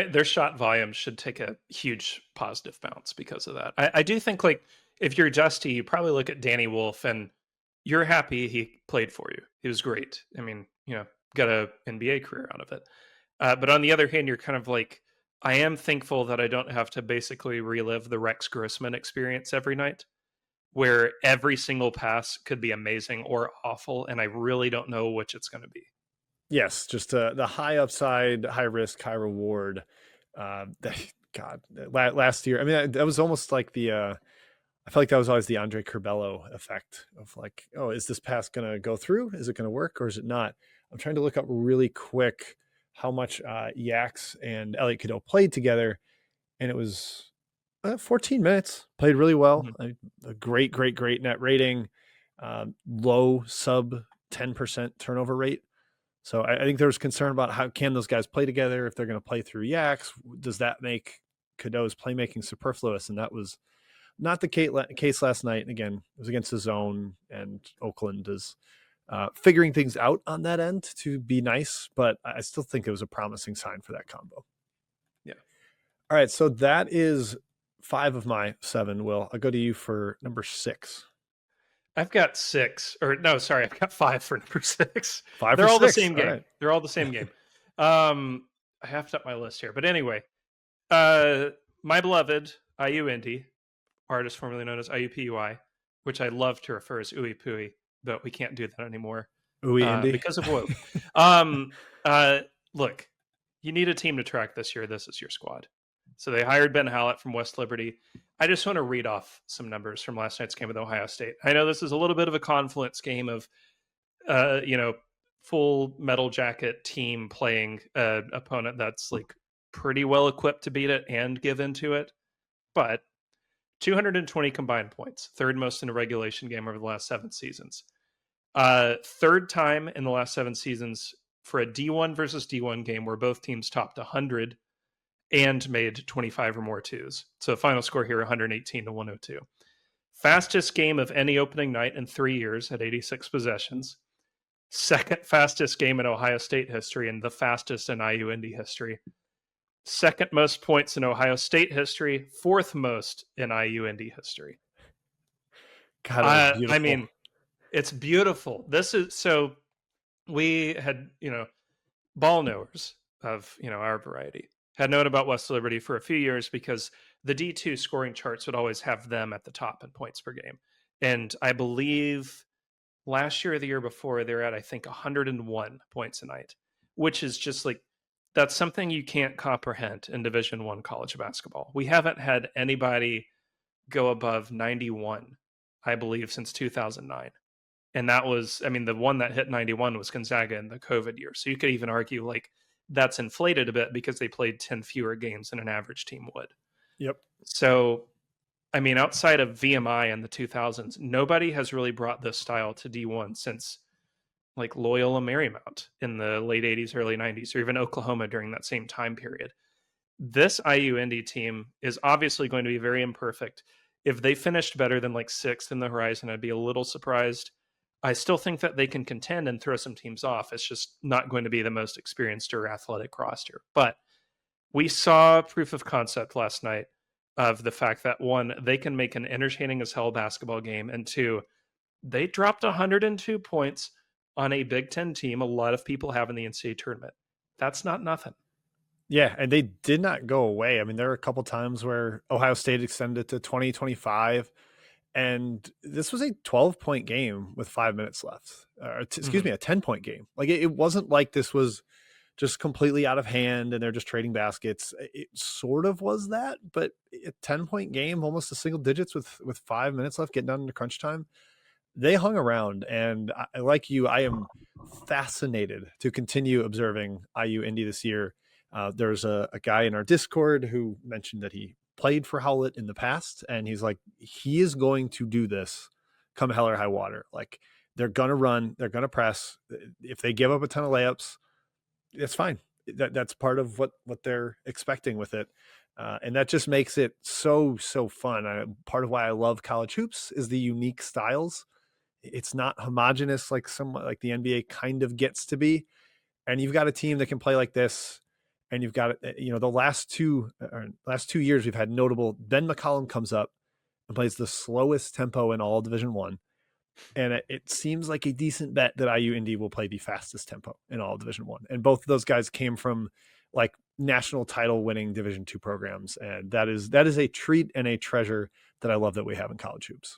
Their shot volume should take a huge positive bounce because of that. I do think like if you're Dusty, you probably look at Danny Wolf and you're happy he played for you. He was great. I mean, got an NBA career out of it. But on the other hand, you're kind of like, I am thankful that I don't have to basically relive the Rex Grossman experience every night, where every single pass could be amazing or awful, and I really don't know which it's going to be. Yes, just the high upside, high risk, high reward. God, last year, I mean, that was almost like I feel like that was always the Andre Curbelo effect of like, oh, is this pass going to go through? Is it going to work or is it not? I'm trying to look up really quick how much Yax and Elliot Cadeau played together, and it was 14 minutes. Played really well. Mhm. A great net rating, low sub 10% turnover rate. So I think there was concern about how can those guys play together if they're going to play through Yax. Does that make Cadeau's playmaking superfluous? And that was not the case last night. And again, it was against the zone, and Oakland is figuring things out on that end to be nice, but I still think it was a promising sign for that combo. Yeah. All right, so that is 5 of my 7. Will, I'll go to you for number 6. I've got 6, or no, sorry, I've got 5 for number 6. 5 They're for all the 6. same All game. right. They're all the same game. I have to up my list here, but anyway, my beloved IU Indy, artist formerly known as IUPUI, which I love to refer as Ooey Pooey, but we can't do that anymore Ooey, Indy. because of woke. um, Look, you need a team to track this year. This is your squad. So they hired Ben Hallett from West Liberty. I just want to read off some numbers from last night's game with Ohio State. I know this is a little bit of a confluence game of, full metal jacket team playing an opponent that's like pretty well equipped to beat it and give into it. But 220 combined points, third most in a regulation game over the last 7 seasons. Third time in the last 7 seasons for a D1 versus D1 game where both teams topped 100 and made 25 or more twos. So final score here 118 to 102. Fastest game of any opening night in 3 years at 86 possessions. Second fastest game in Ohio State history and the fastest in IU Indy history. Second most points in Ohio State history, fourth most in IU Indy history. God, that was beautiful. I mean, it's beautiful. This is so we had, ball knowers of, our variety had known about West Liberty for a few years because the D2 scoring charts would always have them at the top in points per game. And I believe last year or the year before, they're at, I think, 101 points a night, which is just like, that's something you can't comprehend in Division I college basketball. We haven't had anybody go above 91, I believe, since 2009. And that was, I mean, the one that hit 91 was Gonzaga in the COVID year. So you could even argue like that's inflated a bit because they played 10 fewer games than an average team would. Yep. So, I mean, outside of VMI in the 2000s, nobody has really brought this style to D1 since like Loyola Marymount in the late 80s, early 90s, or even Oklahoma during that same time period. This IU Indy team is obviously going to be very imperfect. If they finished better than like 6th in the horizon, I'd be a little surprised. I still think that they can contend and throw some teams off. It's just not going to be the most experienced or athletic roster. But we saw proof of concept last night of the fact that, one, they can make an entertaining as hell basketball game, and two, they dropped 102 points on a Big Ten team a lot of people have in the NCAA tournament. That's not nothing. Yeah, and they did not go away. I mean, there were a couple times where Ohio State extended to 20, 25, and this was a 12-point game with 5 minutes left. Excuse me, a 10-point game. Like it wasn't like this was just completely out of hand and they're just trading baskets. It sort of was that, but a 10-point game, almost a single digits with 5 minutes left, getting down into crunch time. They hung around, and like you, I am fascinated to continue observing IU Indy this year. There's a guy in our Discord who mentioned that he played for Howlett in the past, and he's like, he is going to do this come hell or high water. Like, they're going to run, they're going to press. If they give up a ton of layups, it's fine. That's part of what they're expecting with it. And that just makes it so fun. Part of why I love college hoops is the unique styles. It's not homogenous like the NBA kind of gets to be. And you've got a team that can play like this. And you've got, the last two years we've had notable. Ben McCollum comes up and plays the slowest tempo in all Division I. And it seems like a decent bet that IU Indy will play the fastest tempo in all Division I. And both of those guys came from like national title winning Division II programs. And that is a treat and a treasure that I love that we have in college hoops.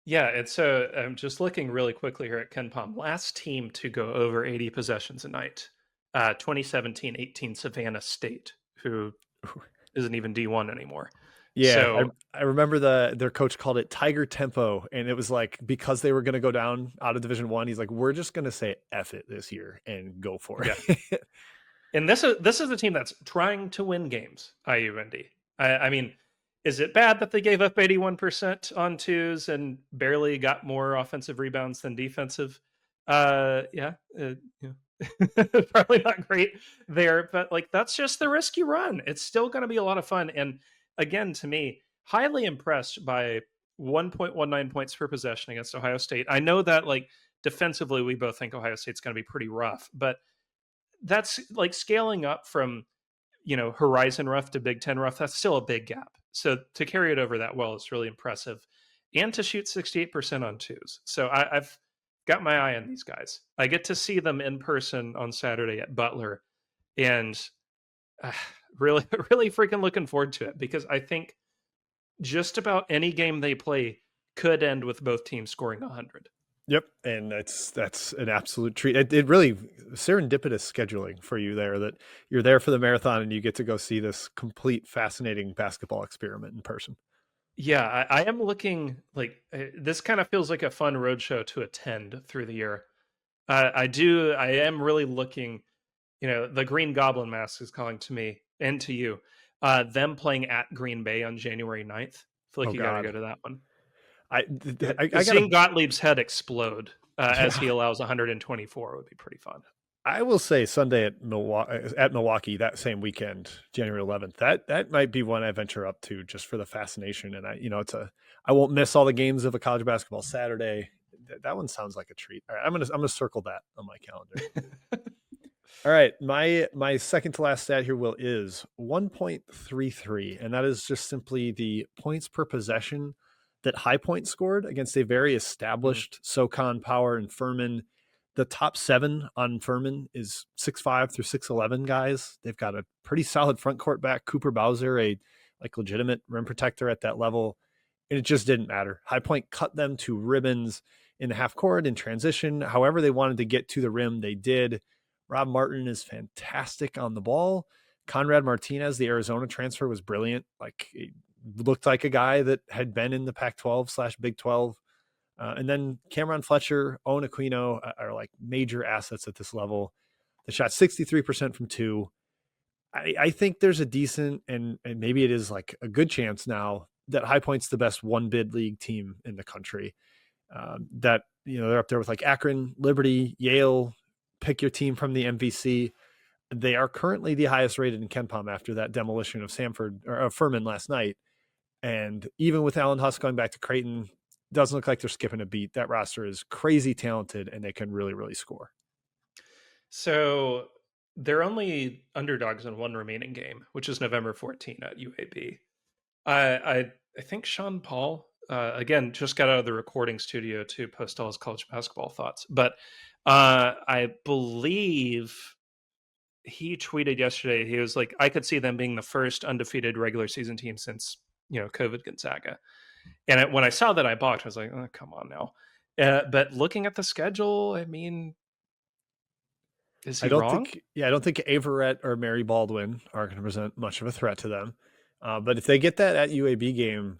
Yeah, it's I'm just looking really quickly here at Ken Palm. Last team to go over 80 possessions a night, 2017-18 Savannah State, who isn't even D1 anymore. Yeah, So I remember their coach called it Tiger Tempo, and it was like because they were going to go down out of Division One. He's like, we're just going to say F it this year and go for yeah, it. and this is a team that's trying to win games. IUND. I mean, is it bad that they gave up 81% on twos and barely got more offensive rebounds than defensive? Yeah, yeah. Probably not great there, but like that's just the risk you run. It's still going to be a lot of fun. And again, to me, highly impressed by 1.19 points per possession against Ohio State. I know that like defensively, we both think Ohio State's going to be pretty rough, but that's like scaling up from Horizon rough to Big Ten rough. That's still a big gap. So to carry it over that well is really impressive, and to shoot 68% on twos. So I've got my eye on these guys. I get to see them in person on Saturday at Butler, and uh, really, really freaking looking forward to it because I think just about any game they play could end with both teams scoring 100. Yep, and that's an absolute treat. It really serendipitous scheduling for you there that you're there for the marathon and you get to go see this complete fascinating basketball experiment in person. Yeah, I am looking like this kind of feels like a fun roadshow to attend through the year. I do. I am really looking. The Green Goblin Mask is calling to me and to you. Them playing at Green Bay on January 9th. I feel like Oh you got to God, go to that one. I Seeing gotta. Gottlieb's head explode as he Yeah, allows 124 would be pretty fun. I will say Sunday at Milwaukee that same weekend, January 11th. That might be one I venture up to just for the fascination. And I won't miss all the games of a college basketball Saturday. That one sounds like a treat. All right, I'm gonna circle that on my calendar. All right, my second to last stat here, Will, is 1.33, and that is just simply the points per possession that High Point scored against a very Mm. established SoCon Power and Furman. The top 7 on Furman is 6'5" through 6'11" guys. They've got a pretty solid front court back. Cooper Bowser, a like legitimate rim protector at that level, and it just didn't matter. High Point cut them to ribbons in the half court in transition. However they wanted to get to the rim, they did. Rob Martin is fantastic on the ball. Conrad Martinez, the Arizona transfer, was brilliant. Like, it looked like a guy that had been in the Pac-12/Big 12. And then Cameron Fletcher, Owen Aquino are like major assets at this level. They shot 63% from two. I think there's a decent and maybe it is like a good chance now that High Point's the best one bid league team in the country. That they're up there with like Akron, Liberty, Yale. Pick your team from the MVC. They are currently the highest rated in KenPom after that demolition of Furman last night. And even with Alan Huss going back to Creighton, doesn't look like they're skipping a beat. That roster is crazy talented and they can really, really score. So they're only underdogs in one remaining game, which is November 14 at UAB. I think Sean Paul again just got out of the recording studio to post all his college basketball thoughts, but I believe he tweeted yesterday. He was like, "I could see them being the first undefeated regular season team since COVID Gonzaga." And when I saw that, I balked. I was like, "Oh, come on now." But looking at the schedule, I mean, is he wrong? I don't think Averett or Mary Baldwin are going to present much of a threat to them. But if they get that at UAB game,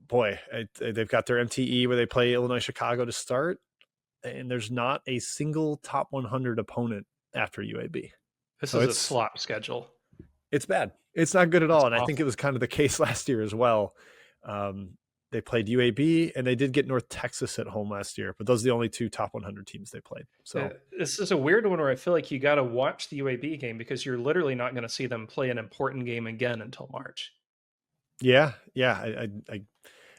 boy, they've got their MTE where they play Illinois Chicago to start, and there's not a single top 100 opponent after UAB. This So is a slop schedule. it's bad. It's not good at It's all, and I think it awful. was kind of the case last year as well. They played UAB and they did get North Texas at home last year, but those are the only 2 top 100 teams they played. So This is a weird one where I feel like you got to watch the UAB game because you're literally not going to see them play an important game again until March. yeah, I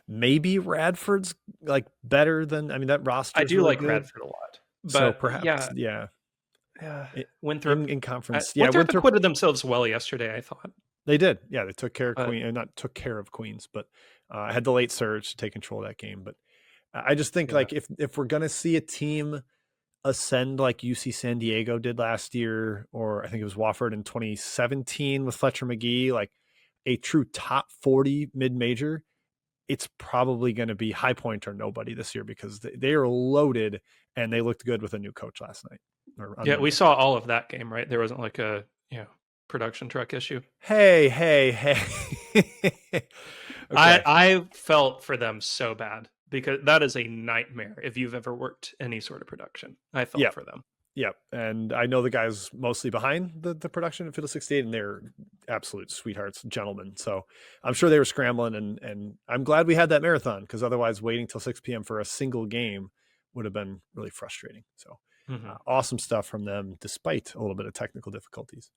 maybe Radford's like better than that roster I is do really like good. Radford a lot, So but perhaps yeah, uh, I- Winthrop. in conference, yeah, Winthrop Winthrop acquitted themselves well yesterday, I thought. they did. Yeah, they took care of But not took care of Queens, but had the late surge to take control of that game. But I just think yeah, like if we're gonna see a team ascend like UC San Diego did last year, or I think it was Wofford in 2017 with Fletcher McGee, like a true top 40 mid major, it's probably going to be high point or nobody this year because they are loaded and they looked good with a new coach last night. Yeah, we saw all of that game, right? There wasn't like a production truck issue. Hey. Okay. I felt for them so bad because that is a nightmare if you've ever worked any sort of production. I felt Yep. for them. Yep. And I know the guys mostly behind the production of Fiddle 68, and they're absolute sweethearts, gentlemen. So I'm sure they were scrambling, and I'm glad we had that marathon because otherwise waiting till 6 p.m. for a single game would have been really frustrating. So awesome stuff from them, despite a little bit of technical difficulties.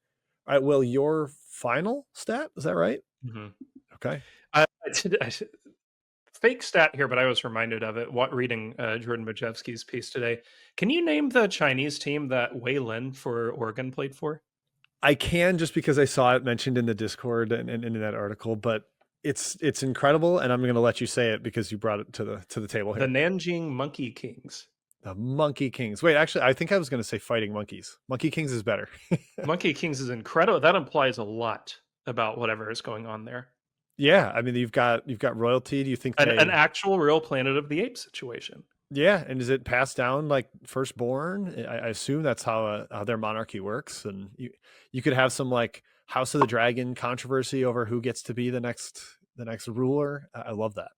All right, Will, your final stat, is that right? Okay. I fake stat here, but I was reminded of it reading Jordan Majewski's piece today. Can you name the Chinese team that Wei Lin for Oregon played for? I can, just because I saw it mentioned in the Discord and in that article, but it's incredible, and I'm going to let you say it because you brought it to the table here. The Nanjing Monkey Kings. The Monkey Kings. Wait, actually, I think I was going to say Fighting Monkeys. Monkey Kings is better. Monkey Kings is incredible. That implies a lot about whatever is going on there. Yeah, I mean, you've got royalty. Do you think an actual real Planet of the Apes situation? Yeah, and is it passed down like firstborn? I assume that's how their monarchy works, and you could have some like House of the Dragon controversy over who gets to be the next ruler. I love that.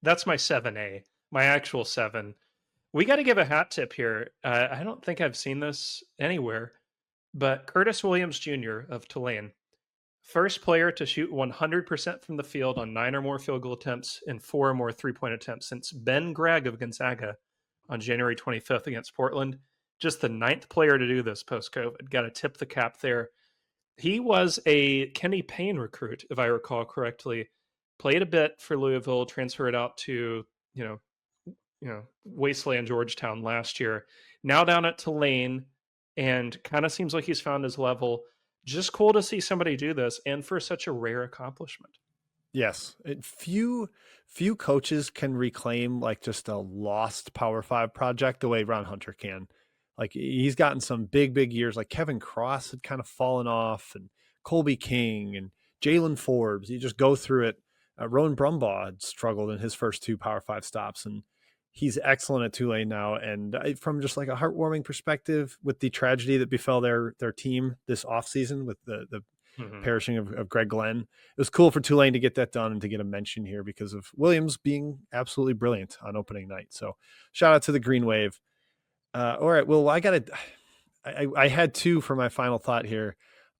That's my 7A, my actual 7. We got to give a hat tip here. I don't think I've seen this anywhere, but Curtis Williams Jr. of Tulane, first player to shoot 100% from the field on 9 or more field goal attempts and 4 or more 3-point attempts since Ben Gregg of Gonzaga on January 25th against Portland. Just the 9th player to do this post-COVID. Got to tip the cap there. He was a Kenny Payne recruit, if I recall correctly. Played a bit for Louisville, transferred out to, Wasteland Georgetown last year. Now down at Tulane, and kind of seems like he's found his level. Just cool to see somebody do this, and for such a rare accomplishment. Yes, few coaches can reclaim like just a lost Power 5 project the way Ron Hunter can. Like he's gotten some big years. Like Kevin Cross had kind of fallen off, and Colby King and Jalen Forbes. You just go through it. Rowan Brumbaugh had struggled in his first 2 Power 5 stops, and he's excellent at Tulane now. And from just like a heartwarming perspective, with the tragedy that befell their team this offseason with the perishing of Greg Glenn, it was cool for Tulane to get that done and to get a mention here because of Williams being absolutely brilliant on opening night. So shout out to the Green Wave. All right, well, I had 2 for my final thought here.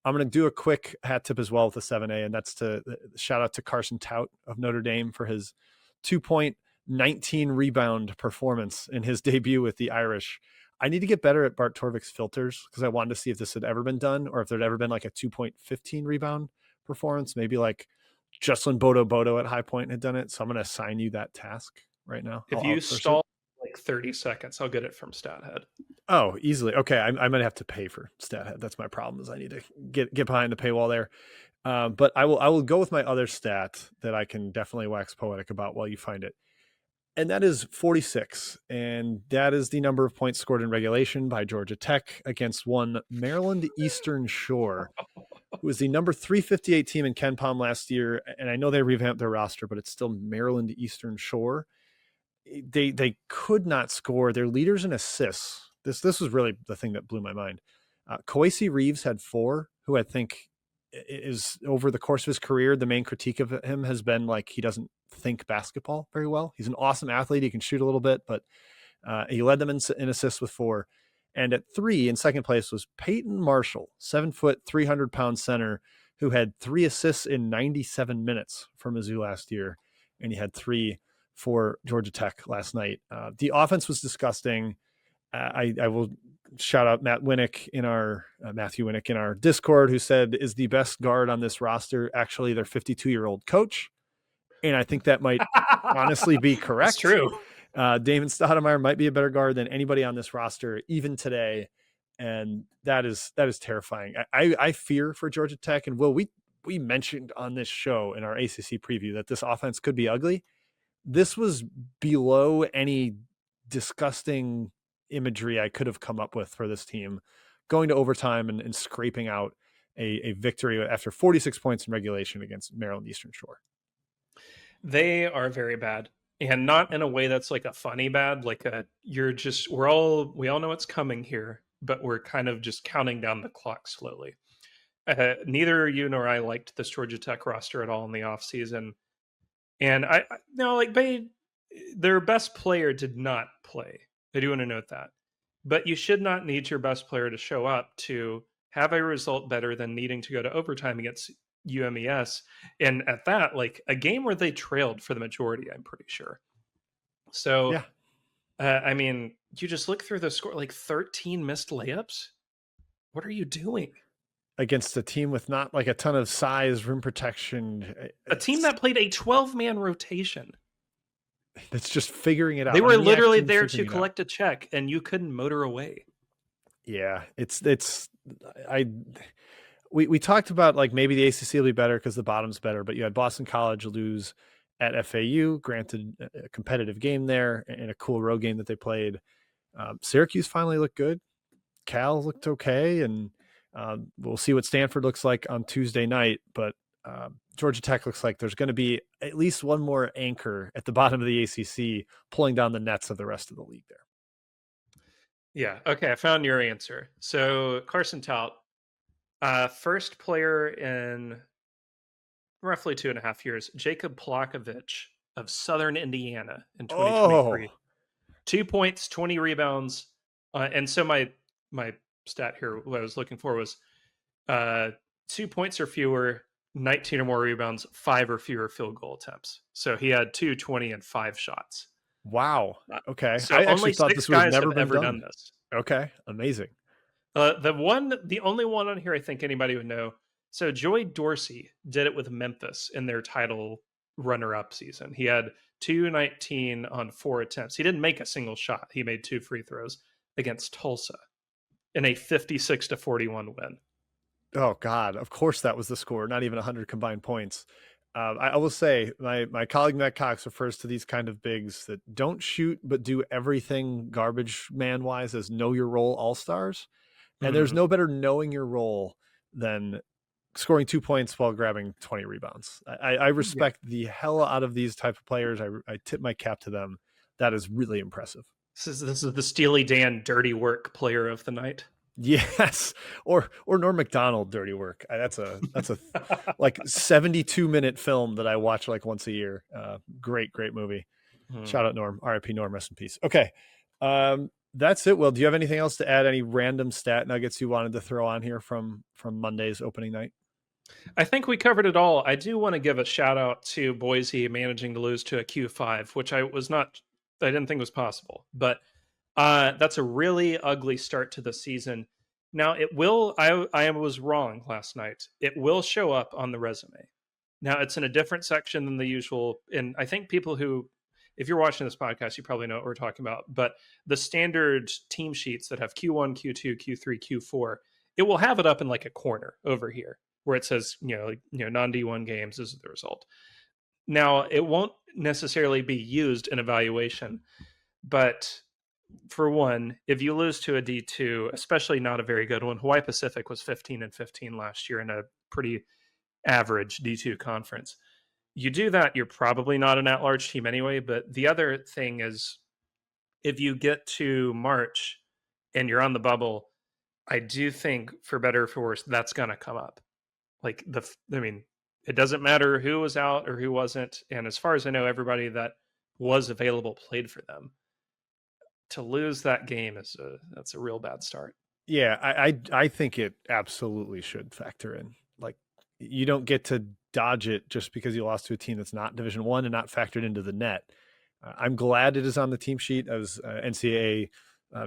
I'm going to do a quick hat tip as well with the 7A, and that's to shout out to Carson Tout of Notre Dame for his 2.19 rebound performance in his debut with the Irish. I need to get better at Bart Torvik's filters because I wanted to see if this had ever been done or if there'd ever been like a 2.15 rebound performance. Maybe like Jocelyn Bodo at High Point had done it. So I'm going to assign you that task right now. If you stall like 30 seconds, I'll get it from StatHead. Oh, easily. Okay, I'm going to have to pay for StatHead. That's my problem. Is I need to get behind the paywall there. But I will go with my other stat that I can definitely wax poetic about while you find it. And that is 46. And that is the number of points scored in regulation by Georgia Tech against one Maryland Eastern Shore, who was the number 358 team in Ken Palm last year. And I know they revamped their roster, but it's still Maryland Eastern Shore. They could not score. Their leaders in assists. This was really the thing that blew my mind. Koisi Reeves had 4, who I think is over the course of his career, the main critique of him has been like he doesn't think basketball very well. He's an awesome athlete. He can shoot a little bit, but he led them in assists with 4. And at 3, in second place, was Peyton Marshall, 7 foot, 300-pound center, who had 3 assists in 97 minutes for Mizzou last year. And he had 3 for Georgia Tech last night. The offense was disgusting. I will shout out Matthew Winnick in our Discord, who said is the best guard on this roster actually their 52-year-old coach. And I think that might honestly be correct. It's true. Damon Stoudemire might be a better guard than anybody on this roster, even today. And that is terrifying. I fear for Georgia Tech. And Will, we mentioned on this show in our ACC preview that this offense could be ugly. This was below any disgusting imagery I could have come up with for this team, going to overtime and scraping out a victory after 46 points in regulation against Maryland Eastern Shore. They are very bad, and not in a way that's like a funny bad, like a we all know it's coming here, but we're kind of just counting down the clock slowly. Neither you nor I liked this Georgia Tech roster at all in the offseason. And no, like their best player did not play. I do want to note that. But you should not need your best player to show up to have a result better than needing to go to overtime against UMES. And at that, like a game where they trailed for the majority, I'm pretty sure. So, Yeah. I mean, you just look through the score, like 13 missed layups. What are you doing? Against a team with not like a ton of size, rim protection. A team that played a 12-man rotation. That's just figuring it out. They were literally actually there to figuring it out. collect a check, and you couldn't motor away. Yeah, we talked about like maybe the ACC will be better because the bottom's better, but you had Boston College lose at FAU, granted a competitive game there and a cool road game that they played. Syracuse finally looked good. Cal looked okay, and we'll see what Stanford looks like on Tuesday night. But Georgia Tech looks like there's going to be at least one more anchor at the bottom of the ACC pulling down the nets of the rest of the league there. Yeah. Okay. I found your answer. So Carson Tout, first player in roughly 2.5 years, Jacob Plakovich of Southern Indiana in 2023. 2 points, 20 rebounds. And so my stat here, what I was looking for was 2 points or fewer, 19 or more rebounds, 5 or fewer field goal attempts. So he had 2, 20, and 5 shots. Wow. Okay. So I only actually thought 6 this would have guys never have been ever done. done this. Okay. Amazing. The only one on here I think anybody would know. So Joey Dorsey did it with Memphis in their title runner-up season. He had 219 on 4 attempts. He didn't make a single shot. He made 2 free throws against Tulsa in a 56-41 win. Oh God! Of course, that was the score. Not even 100 combined points. I will say my colleague Matt Cox refers to these kind of bigs that don't shoot but do everything garbage man wise as know your role all stars. And there's no better knowing your role than scoring 2 points while grabbing 20 rebounds. I respect the hell out of these type of players. I tip my cap to them. That is really impressive. This is the Steely Dan dirty work player of the night. Yes, or Norm Macdonald dirty work. That's a like 72-minute film that I watch like once a year. Great movie. Shout out Norm. R.I.P. Norm. Rest in peace. Okay, that's it. Will, do you have anything else to add? Any random stat nuggets you wanted to throw on here from Monday's opening night? I think we covered it all. I do want to give a shout out to Boise managing to lose to a Q5, which I didn't think was possible, but that's a really ugly start to the season. Now it will. I was wrong last night. It will show up on the resume. Now it's in a different section than the usual, and I think people who, if you're watching this podcast, you probably know what we're talking about. But the standard team sheets that have Q1, Q2, Q3, Q4, it will have it up in like a corner over here where it says non D1 games. This is the result. Now it won't necessarily be used in evaluation, but for one, if you lose to a D2, especially not a very good one, Hawaii Pacific was 15-15 last year in a pretty average D2 conference. You do that, you're probably not an at-large team anyway. But the other thing is, if you get to March and you're on the bubble, I do think, for better or for worse, that's going to come up. Like it doesn't matter who was out or who wasn't. And as far as I know, everybody that was available played for them. To lose that game that's a real bad start. Yeah, I think it absolutely should factor in. Like, you don't get to dodge it just because you lost to a team that's not Division I and not factored into the net. I'm glad it is on the team sheet. As NCAA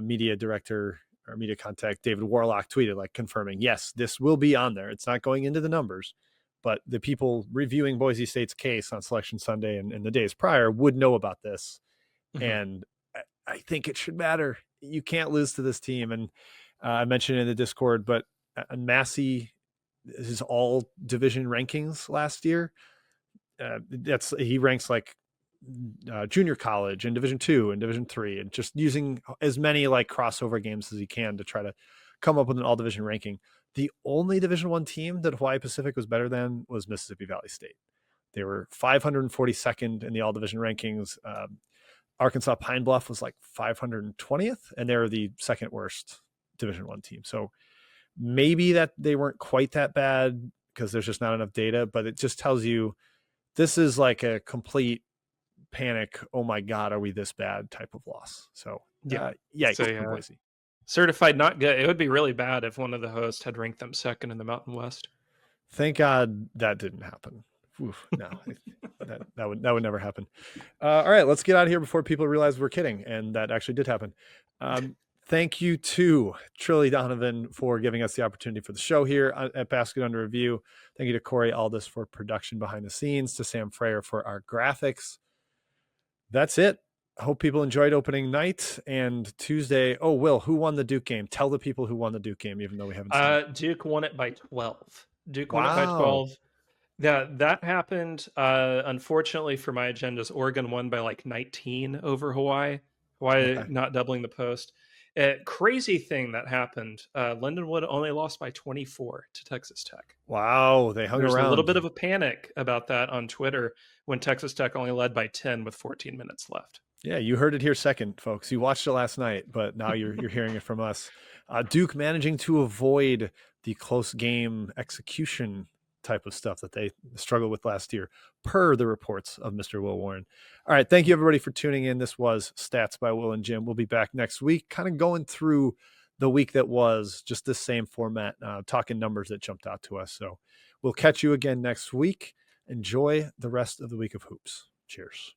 media director or media contact David Warlock tweeted, like, confirming, yes, this will be on there. It's not going into the numbers, but the people reviewing Boise State's case on Selection Sunday and the days prior would know about this. And I think it should matter. You can't lose to this team. And I mentioned in the Discord, but Massey, his all division rankings last year, he ranks like junior college and Division II and Division III, and just using as many like crossover games as he can to try to come up with an all division ranking. The only Division I team that Hawaii Pacific was better than was Mississippi Valley State. They were 542nd in the all division rankings. Arkansas Pine Bluff was like 520th, and they're the second worst Division I team. So maybe that they weren't quite that bad because there's just not enough data, but it just tells you this is like a complete panic. Oh my God, are we this bad type of loss? So yikes, So, Boise. Certified not good. It would be really bad if one of the hosts had ranked them second in the Mountain West. Thank God that didn't happen. Oof, no, that would never happen. All right, let's get out of here before people realize we're kidding, and that actually did happen. Thank you to Trilly Donovan for giving us the opportunity for the show here at Basket Under Review. Thank you to Corey Aldis for production behind the scenes, to Sam Freyer for our graphics. That's it. I hope people enjoyed opening night and Tuesday. Oh, Will, who won the Duke game? Tell the people who won the Duke game, even though we haven't seen it. Duke won it by 12. Duke won it by 12. Yeah, that happened. Unfortunately for my agendas, Oregon won by like 19 over Hawaii. Hawaii not doubling the post. Crazy thing that happened. Lindenwood only lost by 24 to Texas Tech. Wow, they hung around. There's a little bit of a panic about that on Twitter when Texas Tech only led by 10 with 14 minutes left. Yeah, you heard it here second, folks. You watched it last night, but now you're hearing it from us. Duke managing to avoid the close game execution type of stuff that they struggled with last year, per the reports of Mr. Will Warren. All right, thank you everybody for tuning in. This was Stats by Will and Jim. We'll be back next week, kind of going through the week that was, just this same format, talking numbers that jumped out to us. So we'll catch you again next week. Enjoy the rest of the week of hoops. Cheers.